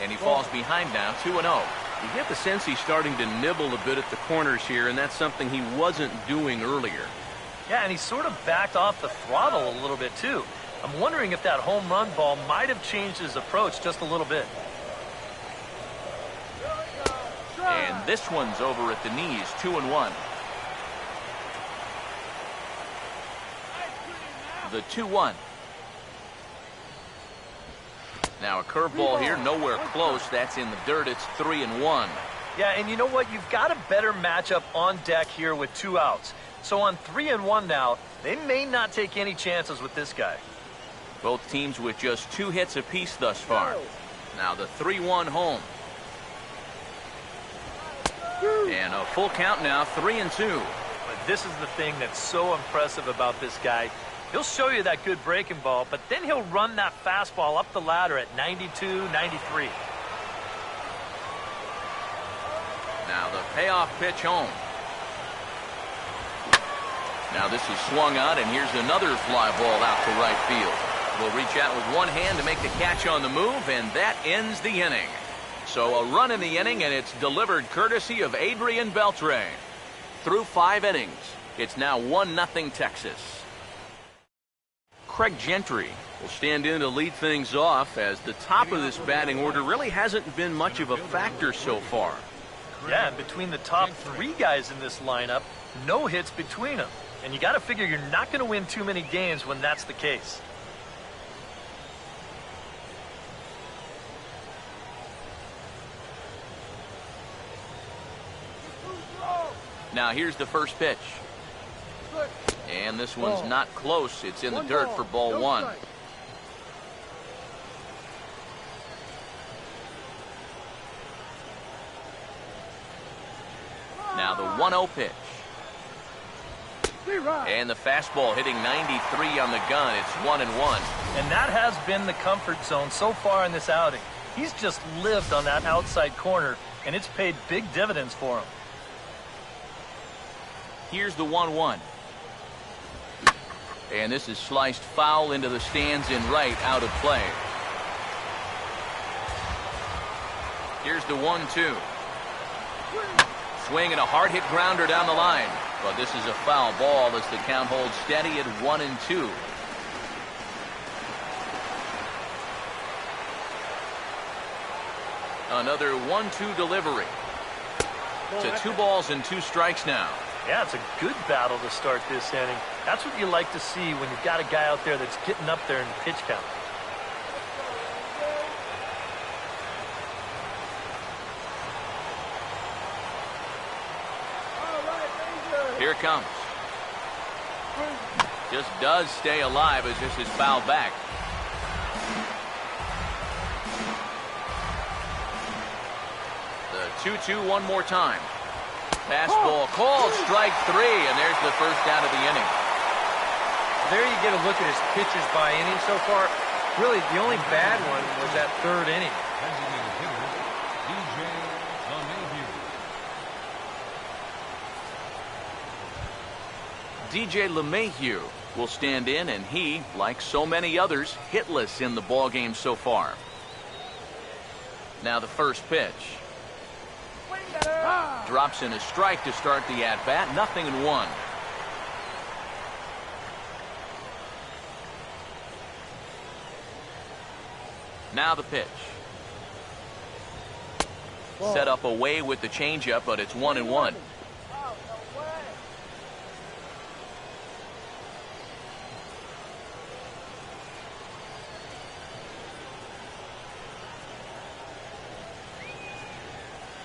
And he falls behind now, 2-0. You get the sense he's starting to nibble a bit at the corners here, and that's something he wasn't doing earlier. Yeah, and he sort of backed off the throttle a little bit, too. I'm wondering if that home run ball might have changed his approach just a little bit. And this one's over at the knees, 2-1. The 2-1. Now a curveball here, nowhere close. That's in the dirt. It's 3-1. Yeah, and you know what? You've got a better matchup on deck here with 2 outs. So on 3-1 now, they may not take any chances with this guy. Both teams with just 2 hits apiece thus far. Now the 3-1 home. And a full count now, 3-2. But this is the thing that's so impressive about this guy. He'll show you that good breaking ball, but then he'll run that fastball up the ladder at 92, 93. Now the payoff pitch home. Now this is swung out, and here's another fly ball out to right field. Will reach out with one hand to make the catch on the move, and that ends the inning. So a run in the inning, and it's delivered courtesy of Adrian Beltre. Through 5 innings, it's now 1-0 Texas. Craig Gentry will stand in to lead things off, as the top of this batting order really hasn't been much of a factor so far. Yeah, and between the top 3 guys in this lineup, no hits between them. And you got to figure you're not going to win too many games when that's the case. Now here's the first pitch. And this one's not close. It's in the dirt for ball 1. Now the 1-0 pitch. And the fastball hitting 93 on the gun. It's 1-1. And that has been the comfort zone so far in this outing. He's just lived on that outside corner, and it's paid big dividends for him. Here's the 1-1. And this is sliced foul into the stands in right, out of play. Here's the 1-2. Swing and a hard hit grounder down the line. But this is a foul ball as the count holds steady at 1-2. Another 1-2 delivery. To 2 balls and 2 strikes now. Yeah, it's a good battle to start this inning. That's what you like to see when you've got a guy out there that's getting up there in the pitch count. Here it comes. Just does stay alive as this is fouled back. 2-2 one more time. Fastball called, strike 3, and there's the first out of the inning. There you get a look at his pitches by inning so far. Really, the only bad one was that third inning. Designated hitter, DJ LeMahieu. DJ LeMahieu will stand in, and he, like so many others, hitless in the ballgame so far. Now the first pitch. Drops in a strike to start the at-bat. 0-1. Now the pitch. Set up away with the changeup, but it's 1-1.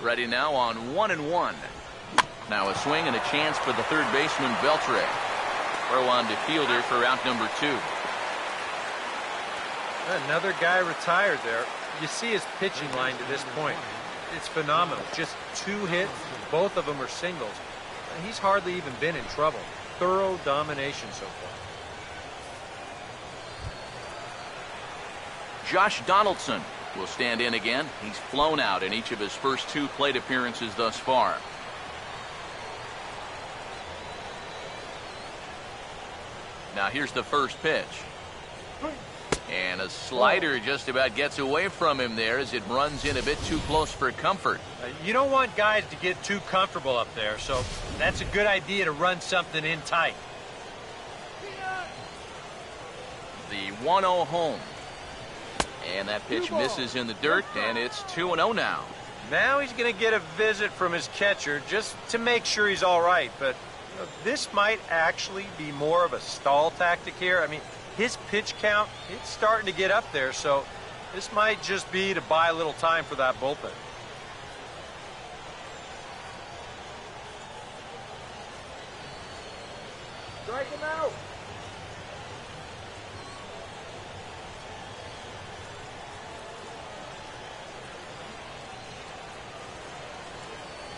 Ready now on 1-1. Now a swing and a chance for the third baseman, Beltre. Throw on to fielder for out number 2. Another guy retired there. You see his pitching line to this point. It's phenomenal. Just 2 hits. Both of them are singles. He's hardly even been in trouble. Thorough domination so far. Josh Donaldson will stand in again. He's flown out in each of his first 2 plate appearances thus far. Now here's the first pitch. And a slider just about gets away from him there as it runs in a bit too close for comfort. You don't want guys to get too comfortable up there, so that's a good idea to run something in tight. The 1-0 home. And that pitch misses in the dirt, and it's 2-0 now. Now he's going to get a visit from his catcher just to make sure he's all right. But this might actually be more of a stall tactic here. I mean, his pitch count, it's starting to get up there, so this might just be to buy a little time for that bullpen. Strike him out.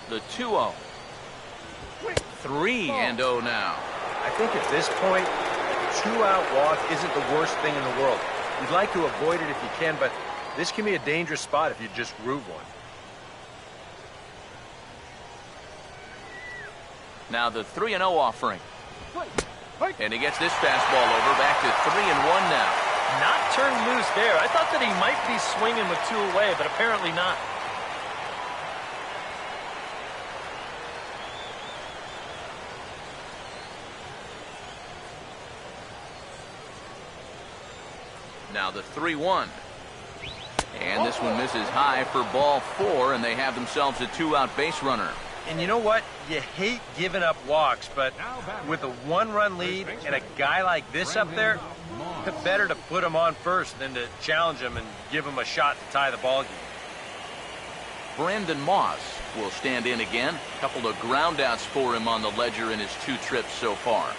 The 2-0. 3-0 now. I think at this point, a 2-out walk isn't the worst thing in the world. You'd like to avoid it if you can, but this can be a dangerous spot if you just groove one. Now the 3-0 offering. And he gets this fastball over, back to 3-1 now. Not turned loose there. I thought that he might be swinging with 2 away, but apparently not. Now the 3-1. And this one misses high for ball 4, and they have themselves a 2-out base runner. And you know what? You hate giving up walks, but with a 1-run lead and a guy like this up there, it's better to put him on first than to challenge him and give him a shot to tie the ball game. Brandon Moss will stand in again. A couple of groundouts for him on the ledger in his 2 trips so far.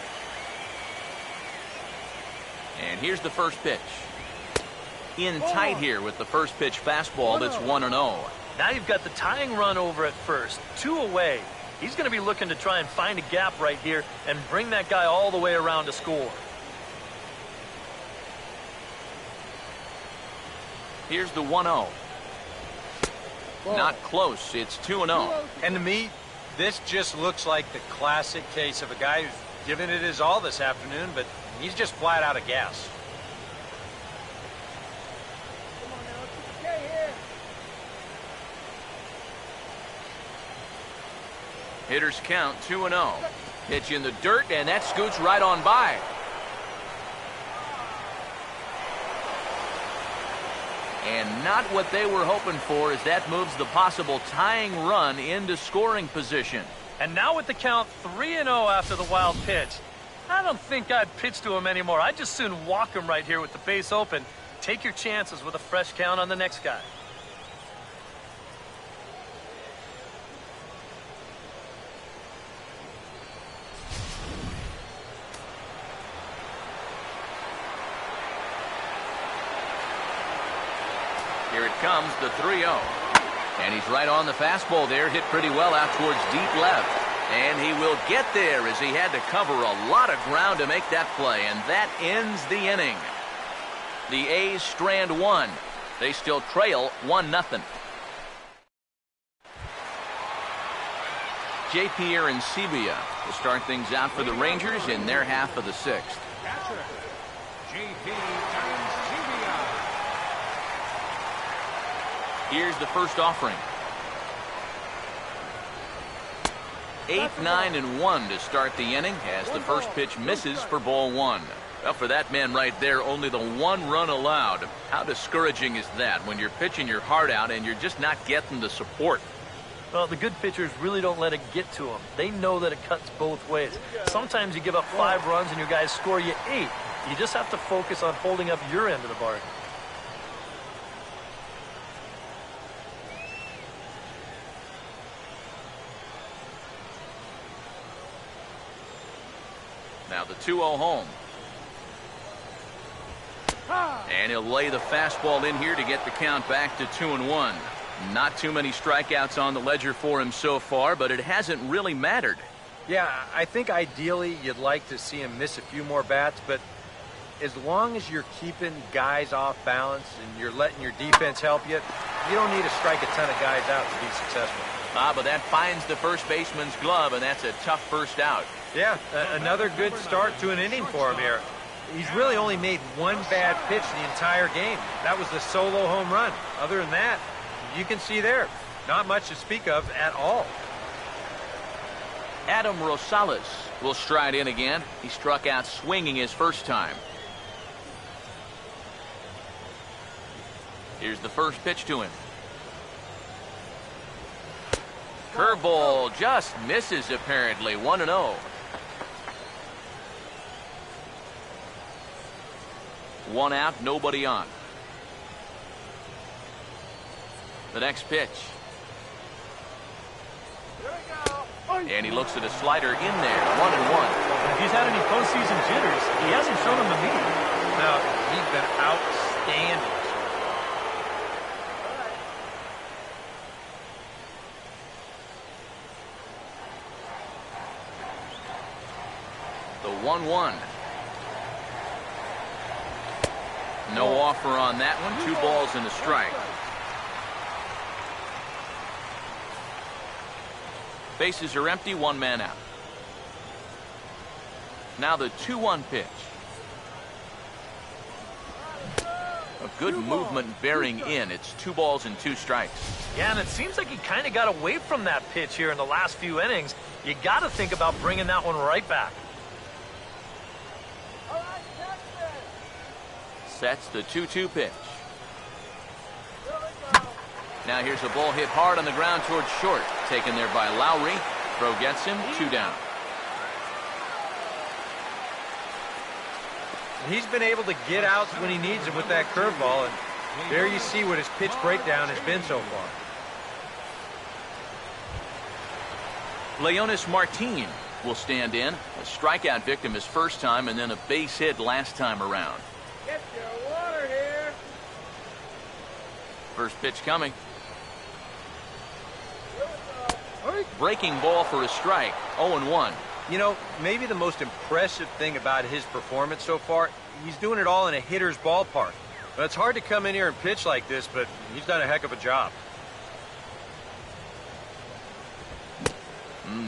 And here's the first pitch. In tight here with the first pitch fastball. That's 1-0. Now you've got the tying run over at first. 2 away. He's going to be looking to try and find a gap right here and bring that guy all the way around to score. Here's the 1-0. Not close. It's 2-0. And to me, this just looks like the classic case of a guy who's given it his all this afternoon, but he's just flat out of gas. Come on now, it's okay here. Hitters count 2-0. Pitch in the dirt, and that scoots right on by. And not what they were hoping for, as that moves the possible tying run into scoring position. And now with the count 3-0 after the wild pitch, I don't think I'd pitch to him anymore. I'd just soon walk him right here with the base open. Take your chances with a fresh count on the next guy. Here it comes, the 3-0. And he's right on the fastball there, hit pretty well out towards deep left. And he will get there as he had to cover a lot of ground to make that play. And that ends the inning. The A's strand one. They still trail 1-0. J.P. Arancibia will start things out for the Rangers in their half of the sixth. Catcher, J.P. Arancibia. Here's the first offering. 8, 9, and 1 to start the inning as the first pitch misses for ball one. Well, for that man right there, only the one run allowed. How discouraging is that when you're pitching your heart out and you're just not getting the support? Well, the good pitchers really don't let it get to them. They know that it cuts both ways. Sometimes you give up 5 runs and your guys score you 8. You just have to focus on holding up your end of the bargain. Now the 2-0 home. And he'll lay the fastball in here to get the count back to 2-1. Not too many strikeouts on the ledger for him so far, but it hasn't really mattered. Yeah, I think ideally you'd like to see him miss a few more bats, but as long as you're keeping guys off balance and you're letting your defense help you, you don't need to strike a ton of guys out to be successful. But that finds the first baseman's glove, and that's a tough first out. Yeah, another good start to an inning for him here. He's really only made one bad pitch the entire game. That was the solo home run. Other than that, you can see there, not much to speak of at all. Adam Rosales will stride in again. He struck out swinging his first time. Here's the first pitch to him. Curveball just misses apparently. 1-0. 1 out, nobody on. The next pitch. And he looks at a slider in there. 1-1. If he's had any postseason jitters, he hasn't shown them to me. No, he's been outstanding. The 1-1. No offer on that one. 2 balls and a strike. Bases are empty, 1 man out. Now the 2-1 pitch. A good movement bearing in. It's 2 balls and 2 strikes. Yeah, and it seems like he kind of got away from that pitch here in the last few innings. You got to think about bringing that one right back. Sets the 2-2 pitch. Now here's a ball hit hard on the ground towards short. Taken there by Lowry. Throw gets him. 2 down. He's been able to get outs when he needs them with that curveball, and there you see what his pitch breakdown has been so far. Leonis Martin will stand in. A strikeout victim his first time and then a base hit last time around. Get your water here. First pitch coming. Breaking ball for a strike. 0-1. You know, maybe the most impressive thing about his performance so far, he's doing it all in a hitter's ballpark. Now, it's hard to come in here and pitch like this, but he's done a heck of a job.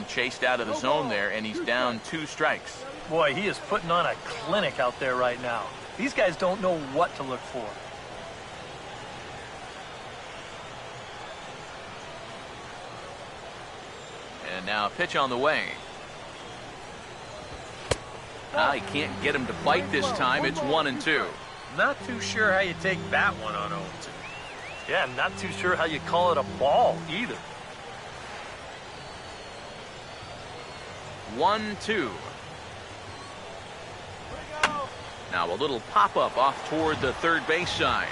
Chased out of the zone there, and he's down 2 strikes. Boy, he is putting on a clinic out there right now. These guys don't know what to look for. And now a pitch on the way. He can't get him to bite this time. It's 1-2. Not too sure how you take that one on 0-2. Yeah, I'm not too sure how you call it a ball either. 1-2. Now a little pop-up off toward the third base side.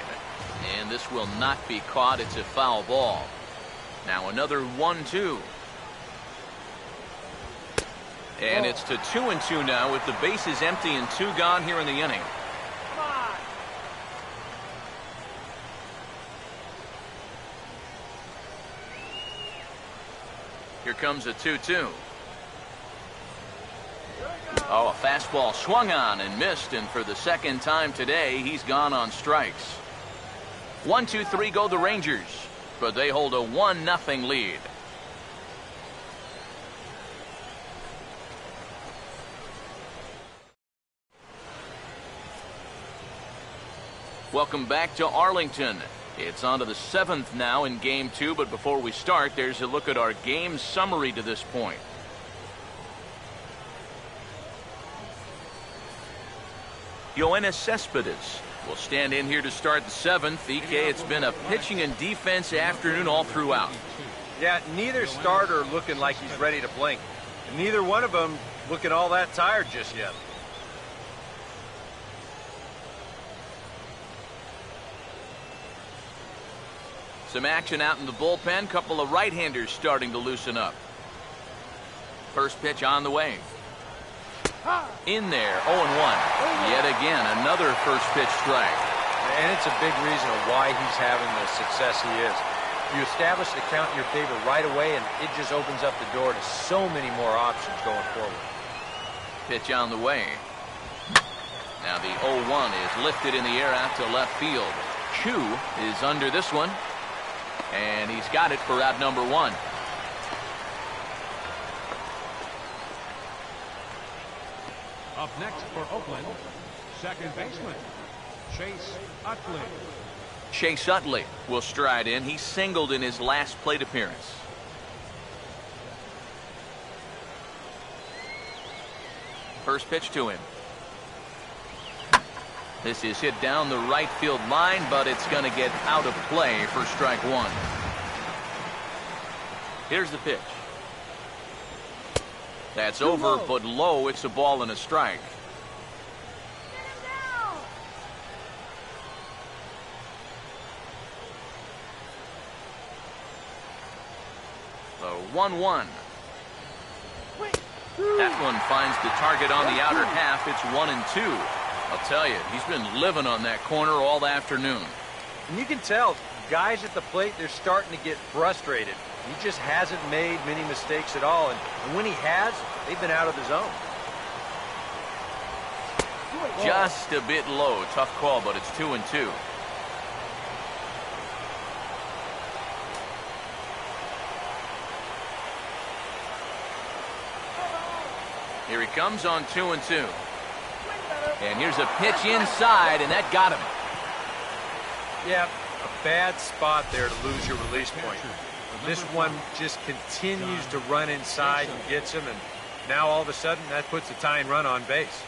And this will not be caught. It's a foul ball. Now another 1-2. And it's to 2-2 now with the bases empty and 2 gone here in the inning. Here comes a 2-2. Oh, a fastball swung on and missed, and for the second time today, he's gone on strikes. 1-2-3 go the Rangers, but they hold a 1-0 lead. Welcome back to Arlington. It's on to the 7th now in Game 2, but before we start, there's a look at our game summary to this point. Yoenis Cespedes will stand in here to start the 7th. EK, it's been a pitching and defense afternoon all throughout. Yeah, neither starter looking like he's ready to blink. And neither one of them looking all that tired just yet. Some action out in the bullpen. Couple of right-handers starting to loosen up. First pitch on the way. In there, 0-1. Yet again, another first pitch strike. And it's a big reason of why he's having the success he is. You establish the count in your favor right away, and it just opens up the door to so many more options going forward. Pitch on the way. Now the 0-1 is lifted in the air out to left field. Chu is under this one. And he's got it for out number 1. Up next for Oakland, second baseman, Chase Utley. Chase Utley will stride in. He singled in his last plate appearance. First pitch to him. This is hit down the right field line, but it's going to get out of play for strike 1. Here's the pitch. That's over, but low. It's a ball and a strike. The 1-1. That one finds the target on the outer half. It's 1-2. I'll tell you, he's been living on that corner all afternoon. And you can tell, guys at the plate, they're starting to get frustrated. He just hasn't made many mistakes at all, and when he has, they've been out of the zone. Just a bit low. Tough call, but it's 2-2. Here he comes on 2-2. And here's a pitch inside, and that got him. Yeah, a bad spot there to lose your release point. This one just continues to run inside and gets him, and now all of a sudden that puts a tying run on base.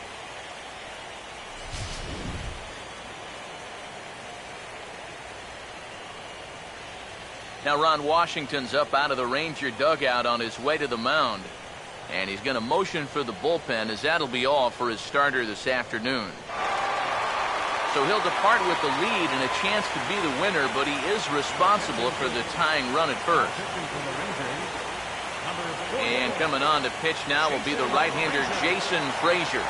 Now Ron Washington's up out of the Ranger dugout on his way to the mound. And he's going to motion for the bullpen, as that'll be all for his starter this afternoon. So he'll depart with the lead and a chance to be the winner, but he is responsible for the tying run at first. And coming on to pitch now will be the right-hander Jason Frazier.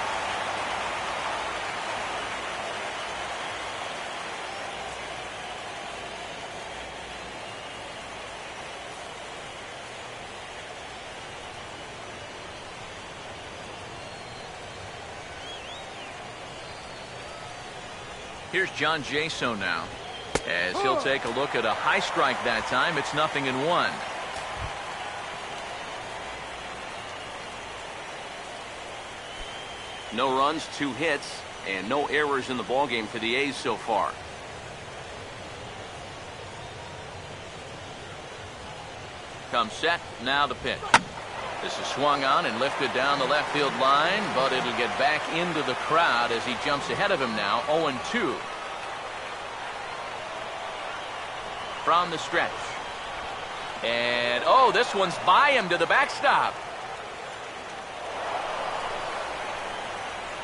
Here's John Jaso now, as he'll take a look at a high strike that time. It's 0-1. No runs, 2 hits, and no errors in the ballgame for the A's so far. Comes set, now the pitch. This is swung on and lifted down the left field line, but it'll get back into the crowd as he jumps ahead of him now, 0-2. From the stretch. And, oh, this one's by him to the backstop.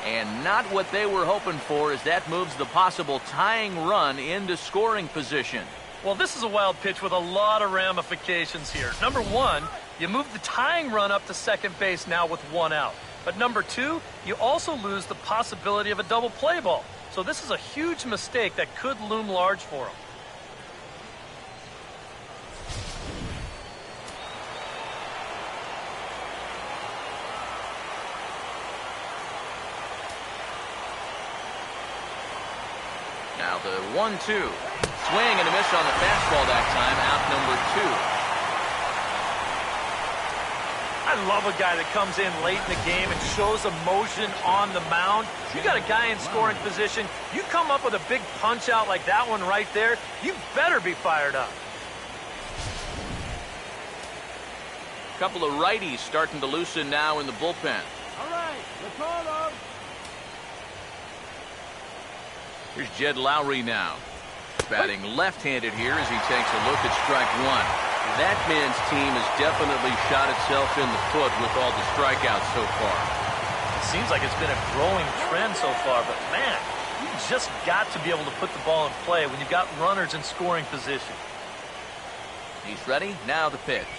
And not what they were hoping for, as that moves the possible tying run into scoring position. Well, this is a wild pitch with a lot of ramifications here. Number 1, you move the tying run up to second base now with 1 out. But number 2, you also lose the possibility of a double play ball. So this is a huge mistake that could loom large for him. Now the 1-2. Swing and a miss on the fastball that time. Out number 2. I love a guy that comes in late in the game and shows emotion on the mound. You got a guy in scoring position. You come up with a big punch out like that one right there, you better be fired up. A couple of righties starting to loosen now in the bullpen. All right, let's call them. Here's Jed Lowry now. Batting left-handed here as he takes a look at strike 1. That man's team has definitely shot itself in the foot with all the strikeouts so far. It seems like it's been a growing trend so far, but man, you just got to be able to put the ball in play when you've got runners in scoring position. He's ready. Now the pitch.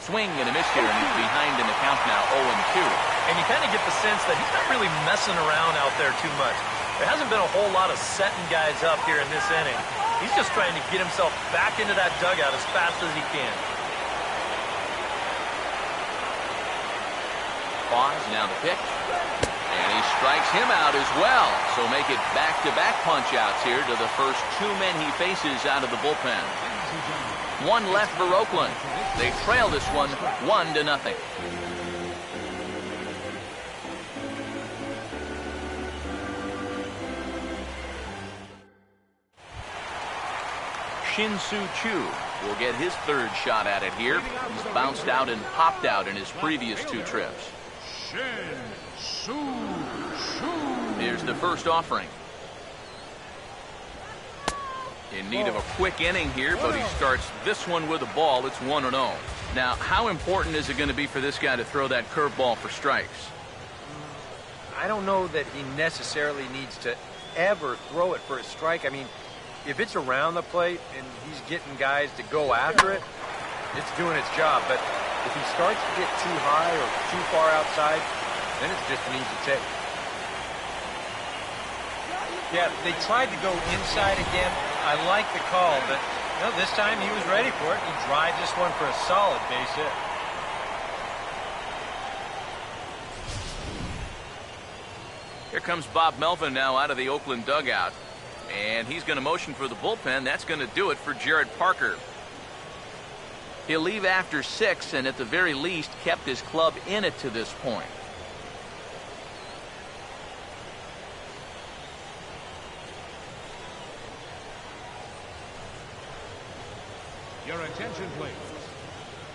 Swing and a miss here, and he's behind in the count now, 0-2. And you kind of get the sense that he's not really messing around out there too much. There hasn't been a whole lot of setting guys up here in this inning. He's just trying to get himself back into that dugout as fast as he can. Pause, now the pitch. And he strikes him out as well. So make it back-to-back punch-outs here to the first 2 men he faces out of the bullpen. 1 left for Oakland. They trail this one 1-0. Shin-Soo Choo will get his 3rd shot at it here. He's bounced out and popped out in his previous 2 trips. Shin-Soo Choo. Here's the first offering. In need of a quick inning here, but he starts this one with a ball. It's 1-0. Now, how important is it going to be for this guy to throw that curveball for strikes? I don't know that he necessarily needs to ever throw it for a strike. I mean, if it's around the plate and he's getting guys to go after it, it's doing its job. But if he starts to get too high or too far outside, then it's just an easy take. Yeah, they tried to go inside again. I like the call, but no, this time he was ready for it. He drives this one for a solid base hit. Here comes Bob Melvin now out of the Oakland dugout. And he's going to motion for the bullpen. That's going to do it for Jared Parker. He'll leave after 6 and at the very least kept his club in it to this point. Your attention, please.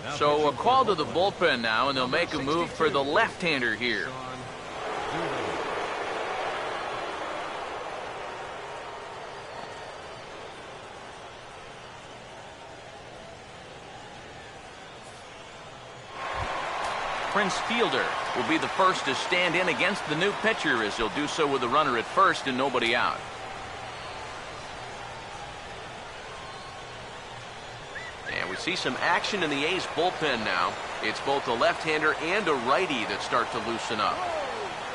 Now So a pitching call for to the bullpen now, and they'll make a move for the left-hander here. Sean Dooley. Prince Fielder will be the first to stand in against the new pitcher, as he'll do so with a runner at first and nobody out. And we see some action in the A's bullpen now. It's both a left-hander and a righty that start to loosen up.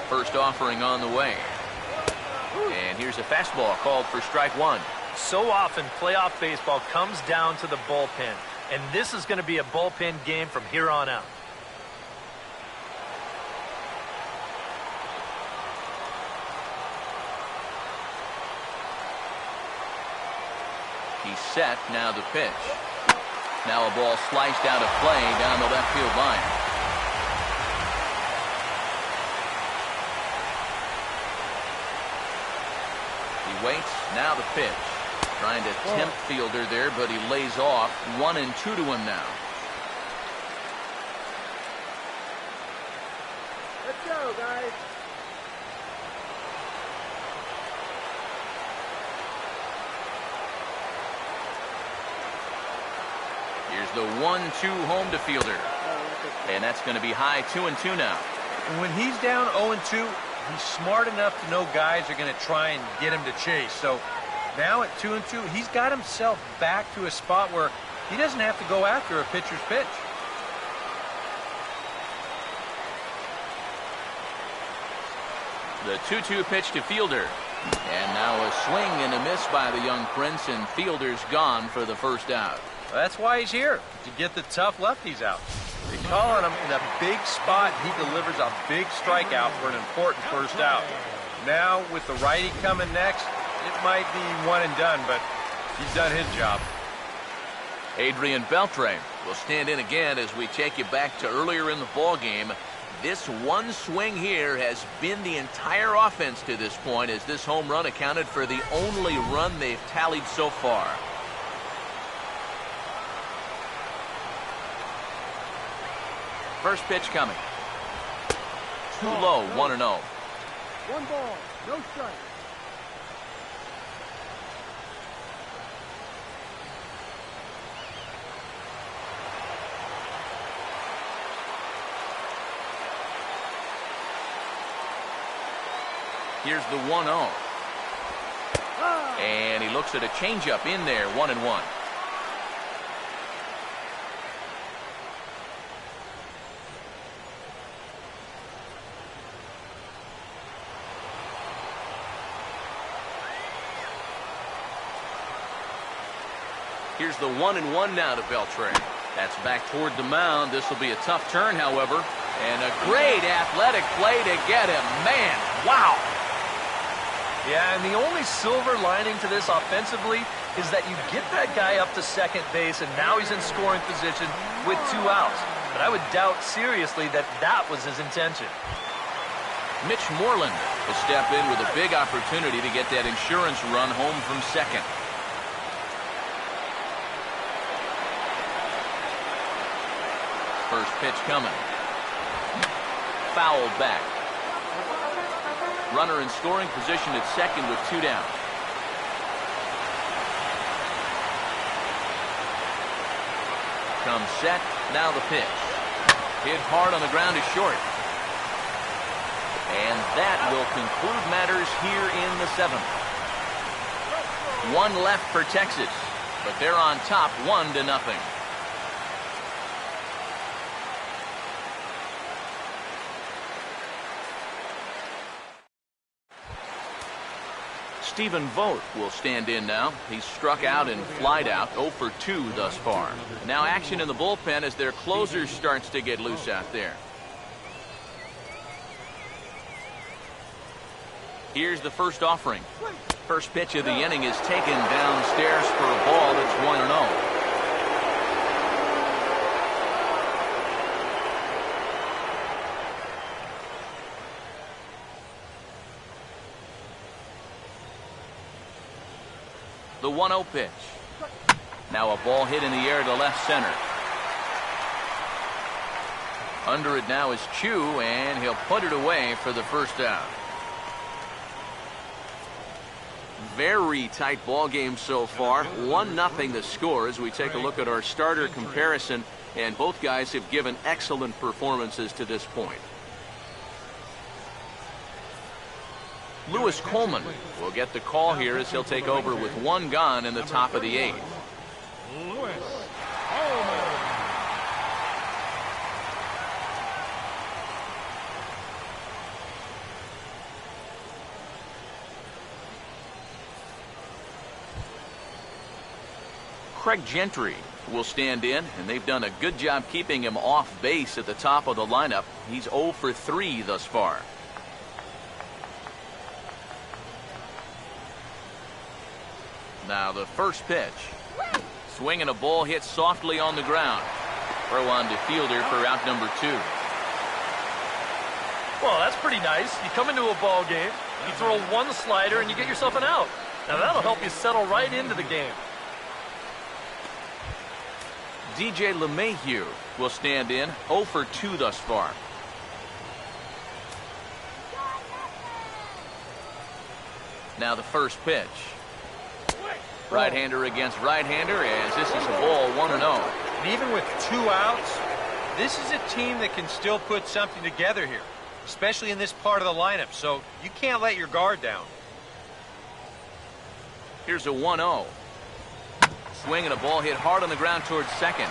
First offering on the way. And here's a fastball called for strike 1. So often playoff baseball comes down to the bullpen, and this is going to be a bullpen game from here on out. He's set, now the pitch. Now a ball sliced out of play down the left field line. He waits, now the pitch. Trying to tempt Fielder there, but he lays off. 1-2 to him now. Let's go, guys. Here's the 1-2 home to Fielder. And that's going to be high 2-2 now. And when he's down 0-2, he's smart enough to know guys are going to try and get him to chase. So now at 2-2, he's got himself back to a spot where he doesn't have to go after a pitcher's pitch. The 2-2 pitch to Fielder. And now a swing and a miss by the young Prince, and Fielder's gone for the first out. Well, that's why he's here, to get the tough lefties out. They call on him in a big spot. He delivers a big strikeout for an important first out. Now, with the righty coming next, it might be one and done, but he's done his job. Adrian Beltre will stand in again as we take you back to earlier in the ball game. This one swing here has been the entire offense to this point, as this home run accounted for the only run they've tallied so far. First pitch coming. Too low, 1-0. One ball, no strike. Here's the 1-0. And he looks at a changeup in there, 1-1. Here's the 1-1 now to Beltre. That's back toward the mound. This will be a tough turn, however. And a great athletic play to get him. Man, wow. Yeah, and the only silver lining to this offensively is that you get that guy up to second base, and now he's in scoring position with 2 outs. But I would doubt seriously that that was his intention. Mitch Moreland will step in with a big opportunity to get that insurance run home from second. First pitch coming. Fouled back. Runner in scoring position at second with 2 down. Comes set. Now the pitch. Hit hard on the ground to short. And that will conclude matters here in the 7th. 1 left for Texas, but they're on top 1-0. Stephen Vogt will stand in now. He's struck out and flied out, 0 for 2 thus far. Now action in the bullpen as their closer starts to get loose out there. Here's the first offering. First pitch of the inning is taken downstairs for a ball. That's 1-0. The 1-0 pitch. Now a ball hit in the air to left center. Under it now is Chu, and he'll put it away for the first out. Very tight ball game so far. 1-0 the score as we take a look at our starter comparison, and both guys have given excellent performances to this point. Lewis Coleman will get the call here as he'll take over with 1 gone in the top of the 8th. Lewis Coleman. Craig Gentry will stand in, and they've done a good job keeping him off base at the top of the lineup. He's 0 for 3 thus far. Now the first pitch. Swinging a ball hit softly on the ground. Throw on to fielder for out number 2. Well, that's pretty nice. You come into a ball game, you throw 1 slider, and you get yourself an out. Now that'll help you settle right into the game. DJ LeMahieu will stand in, 0 for 2 thus far. Now the first pitch. Right-hander against right-hander, as this is a ball, 1-0. And even with 2 outs, this is a team that can still put something together here, especially in this part of the lineup, so you can't let your guard down. Here's a 1-0. Swing and a ball hit hard on the ground towards second.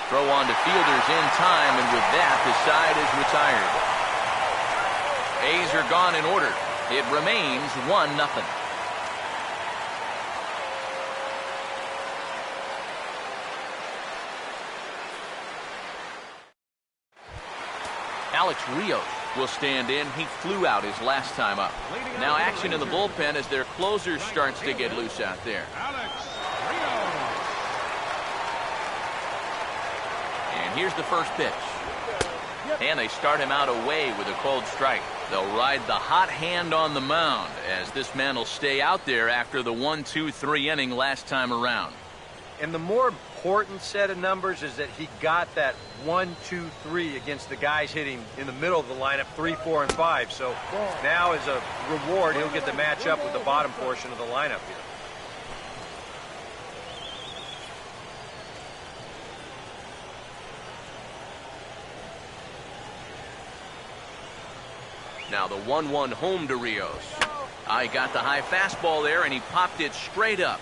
Throw on to fielders in time, and with that, the side is retired. A's are gone in order. It remains 1-0. Alex Rios will stand in. He flew out his last time up. Now action in the bullpen as their closer starts to get loose out there. And here's the first pitch. And they start him out away with a cold strike. They'll ride the hot hand on the mound as this man will stay out there after the 1-2-3 inning last time around. And the more important set of numbers is that he got that 1-2-3 against the guys hitting in the middle of the lineup, 3, 4, and 5. So now as a reward, he'll get to match up with the bottom portion of the lineup here. Now the 1-1 home to Rios. I got the high fastball there, and he popped it straight up.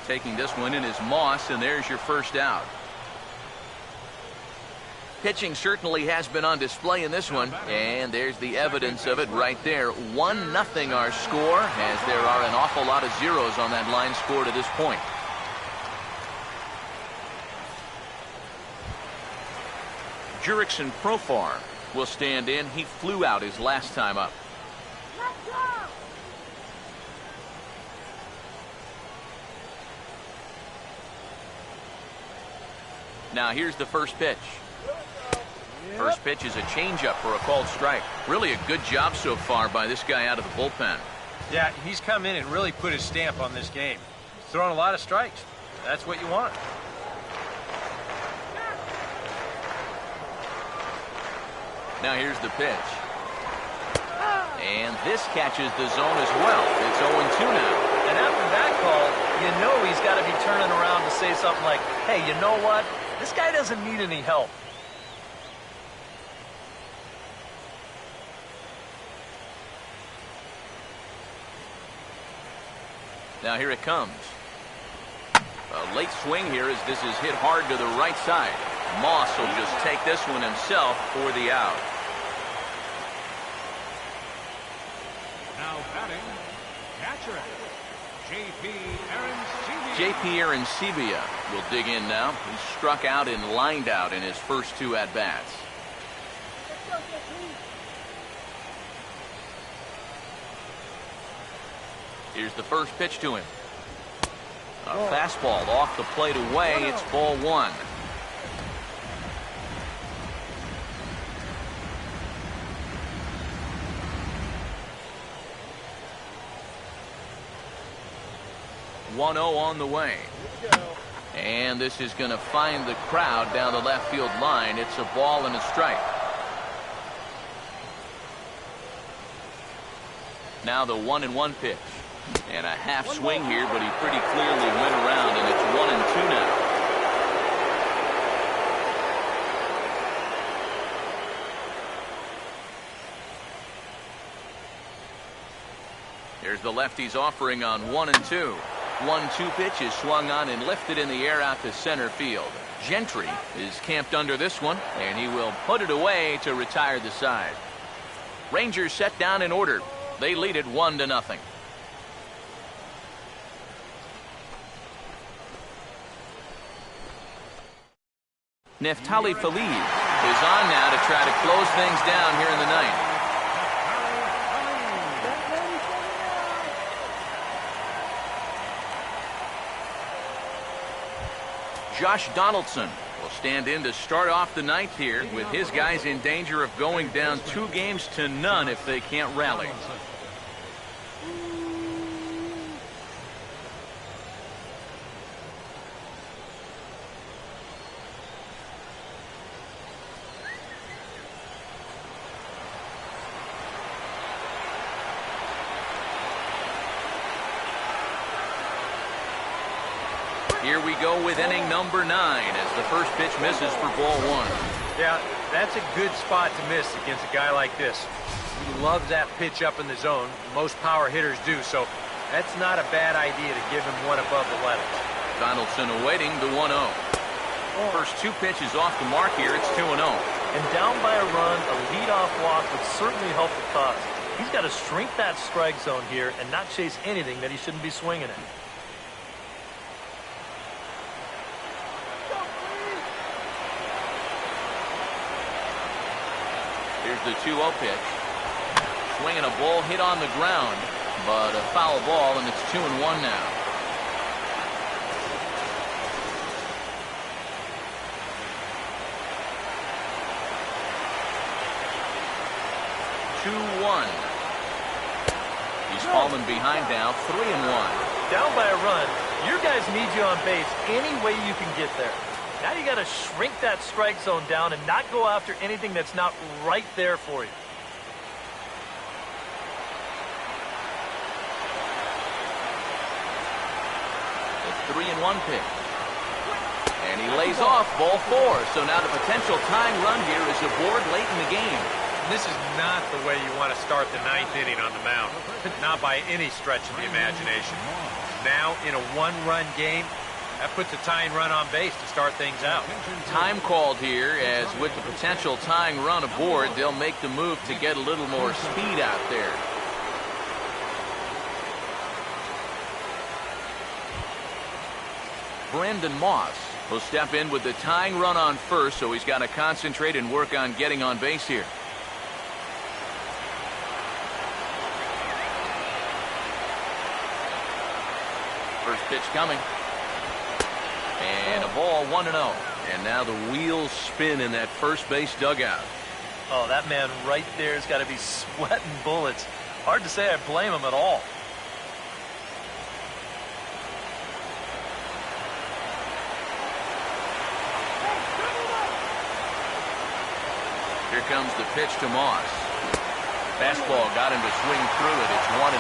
Taking this one in is Moss, and there's your first out. Pitching certainly has been on display in this one, and there's the evidence of it right there. 1-0 our score, as there are an awful lot of zeros on that line score to this point. Jurickson Profar will stand in. He flew out his last time up. Now here's the first pitch. First pitch is a changeup for a called strike. Really a good job so far by this guy out of the bullpen. Yeah, he's come in and really put his stamp on this game. He's throwing a lot of strikes. That's what you want. Now here's the pitch. And this catches the zone as well. It's 0-2 now. And after that call, you know he's got to be turning around to say something like, hey, you know what? This guy doesn't need any help. Now here it comes. A late swing here as this is hit hard to the right side. Moss will just take this one himself for the out. Now batting, catcher, J.P. Arancibia will dig in now. He struck out and lined out in his first 2 at-bats. Here's the first pitch to him. A fastball off the plate away. It's ball 1. On the way. And this is going to find the crowd down the left field line. It's a ball and a strike. Now the 1-1 pitch. And a half swing here, but he pretty clearly went around, and it's 1-2 now. Here's the lefty's offering on 1-2. 1-2 pitch is swung on and lifted in the air out to center field. Gentry is camped under this one, and he will put it away to retire the side. Rangers set down in order. They lead it 1-0. Neftali Feliz is on now to try to close things down here in the ninth. Josh Donaldson will stand in to start off the ninth here with his guys in danger of going down 2-0 if they can't rally. Here we go with inning number 9 as the first pitch misses for ball 1. Yeah, that's a good spot to miss against a guy like this. He loves that pitch up in the zone. Most power hitters do, so that's not a bad idea to give him one above the letters. Donaldson awaiting the 1-0. First 2 pitches off the mark here. It's 2-0. And down by a run, a leadoff walk would certainly help the cause. He's got to shrink that strike zone here and not chase anything that he shouldn't be swinging at. Here's the 2-0 pitch. Swinging a ball hit on the ground, but a foul ball, and it's 2-1 now. He's fallen behind now, 3-1. Down by a run, your guys need you on base any way you can get there. Now you got to shrink that strike zone down and not go after anything that's not right there for you. The 3-1 pitch. And he lays off ball 4. So now the potential tying run here is aboard late in the game. This is not the way you want to start the 9th inning on the mound. Not by any stretch of the imagination. Now, in a 1-run game, that puts a tying run on base to start things out. Time called here, as with the potential tying run aboard, they'll make the move to get a little more speed out there. Brendan Moss will step in with the tying run on first, so he's got to concentrate and work on getting on base here. First pitch coming. And a ball, 1-0. And now the wheels spin in that first base dugout. Oh, that man right there has got to be sweating bullets. Hard to say I blame him at all. Here comes the pitch to Moss. Fastball got him to swing through it. It's 1-1.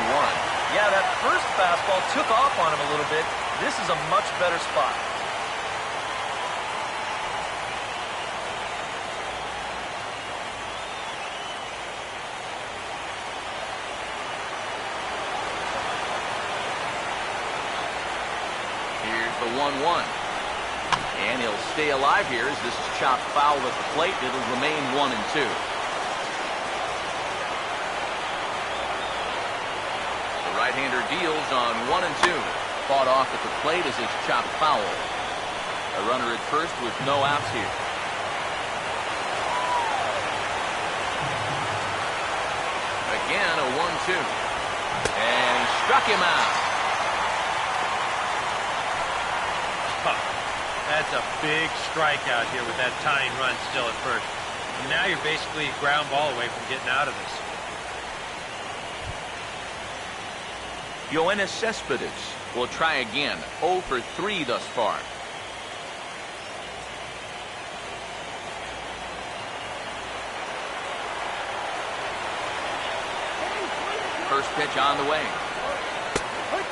Yeah, that first fastball took off on him a little bit. This is a much better spot. Here's the 1-1. And he'll stay alive here as this is chopped foul at the plate. It'll remain 1-2. Right-hander deals on 1-2. Fought off at the plate as it's chopped foul. A runner at first with no outs here. Again, a 1-2. And he struck him out. That's a big strikeout here with that tying run still at first. And now you're basically a ground ball away from getting out of this. Yoenis Cespedes will try again. 0 for 3 thus far. First pitch on the way.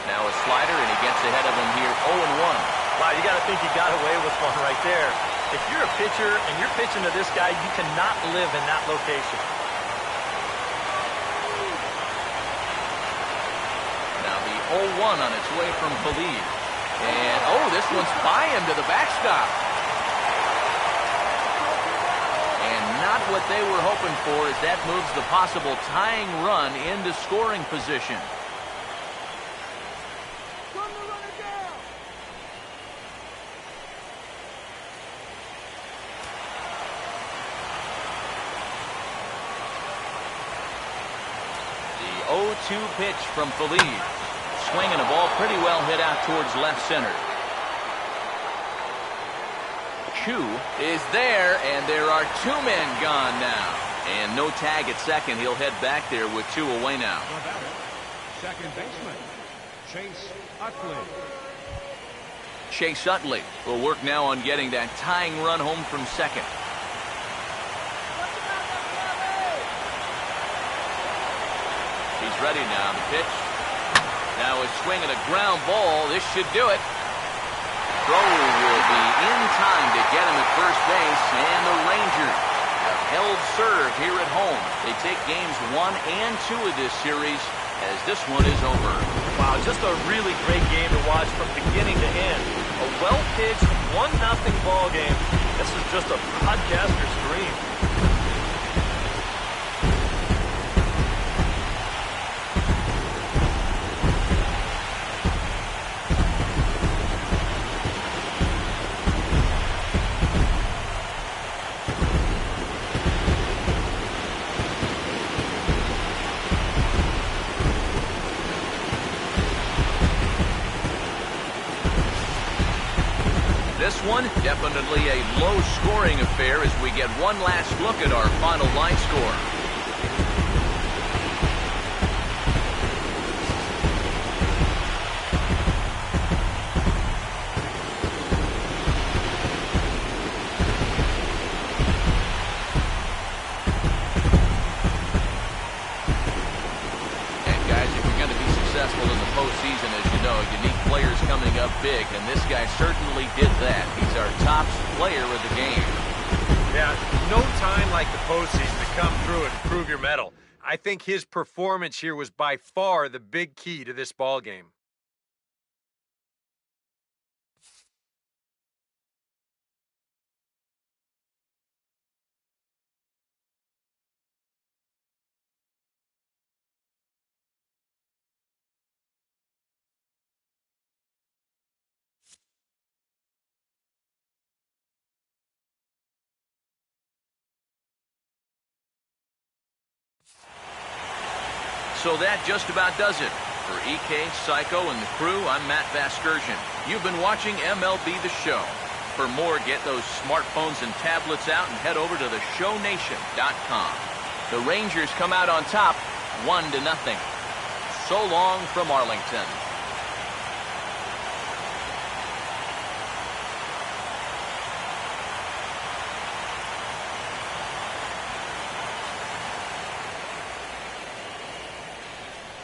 Now a slider, and he gets ahead of him here. 0-1. Wow, you got to think he got away with one right there. If you're a pitcher and you're pitching to this guy, you cannot live in that location. Now the 0-1 on its way from Feliz. And, oh, this one's by him to the backstop. And not what they were hoping for, as that moves the possible tying run into scoring position. The 0-2 pitch from Feliz. Swinging a ball pretty well hit out towards left center. Chu is there, and there are 2 men gone now. And no tag at second. He'll head back there with 2 away now. Second baseman, Chase Utley. Chase Utley will work now on getting that tying run home from second. He's ready now. The pitch. Now a swing and a ground ball. This should do it. Throw will be in time to get him at first base, and the Rangers have held serve here at home. They take games 1 and 2 of this series, as this one is over. Wow, just a really great game to watch from beginning to end. A well-pitched 1-0 ball game. This is just a broadcaster's dream. Unfortunately, a low-scoring affair as we get one last look at our final line score. In the postseason, as you know, you need players coming up big, and this guy certainly did that. He's our top player of the game. Yeah, no time like the postseason to come through and prove your mettle. I think his performance here was by far the big key to this ball game. So that just about does it. For EK, Psycho, and the crew, I'm Matt Vasgersian. You've been watching MLB The Show. For more, get those smartphones and tablets out and head over to theshownation.com. The Rangers come out on top, 1-0. So long from Arlington.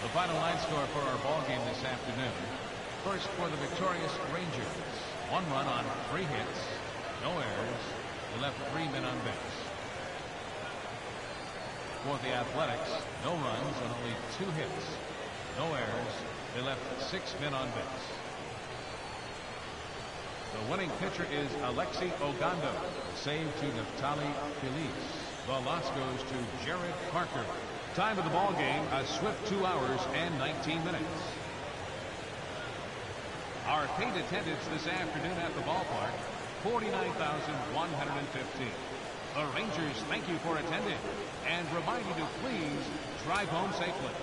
The final line score for our ball game this afternoon. First for the victorious Rangers. 1 run on 3 hits. No errors. They left 3 men on base. For the Athletics, no runs on only 2 hits. No errors. They left 6 men on base. The winning pitcher is Alexi Ogando. Save to Neftali Feliz. The loss goes to Jared Parker. Time of the ball game, a swift 2 hours and 19 minutes. Our paid attendance this afternoon at the ballpark, 49,115. The Rangers thank you for attending and remind you to please drive home safely.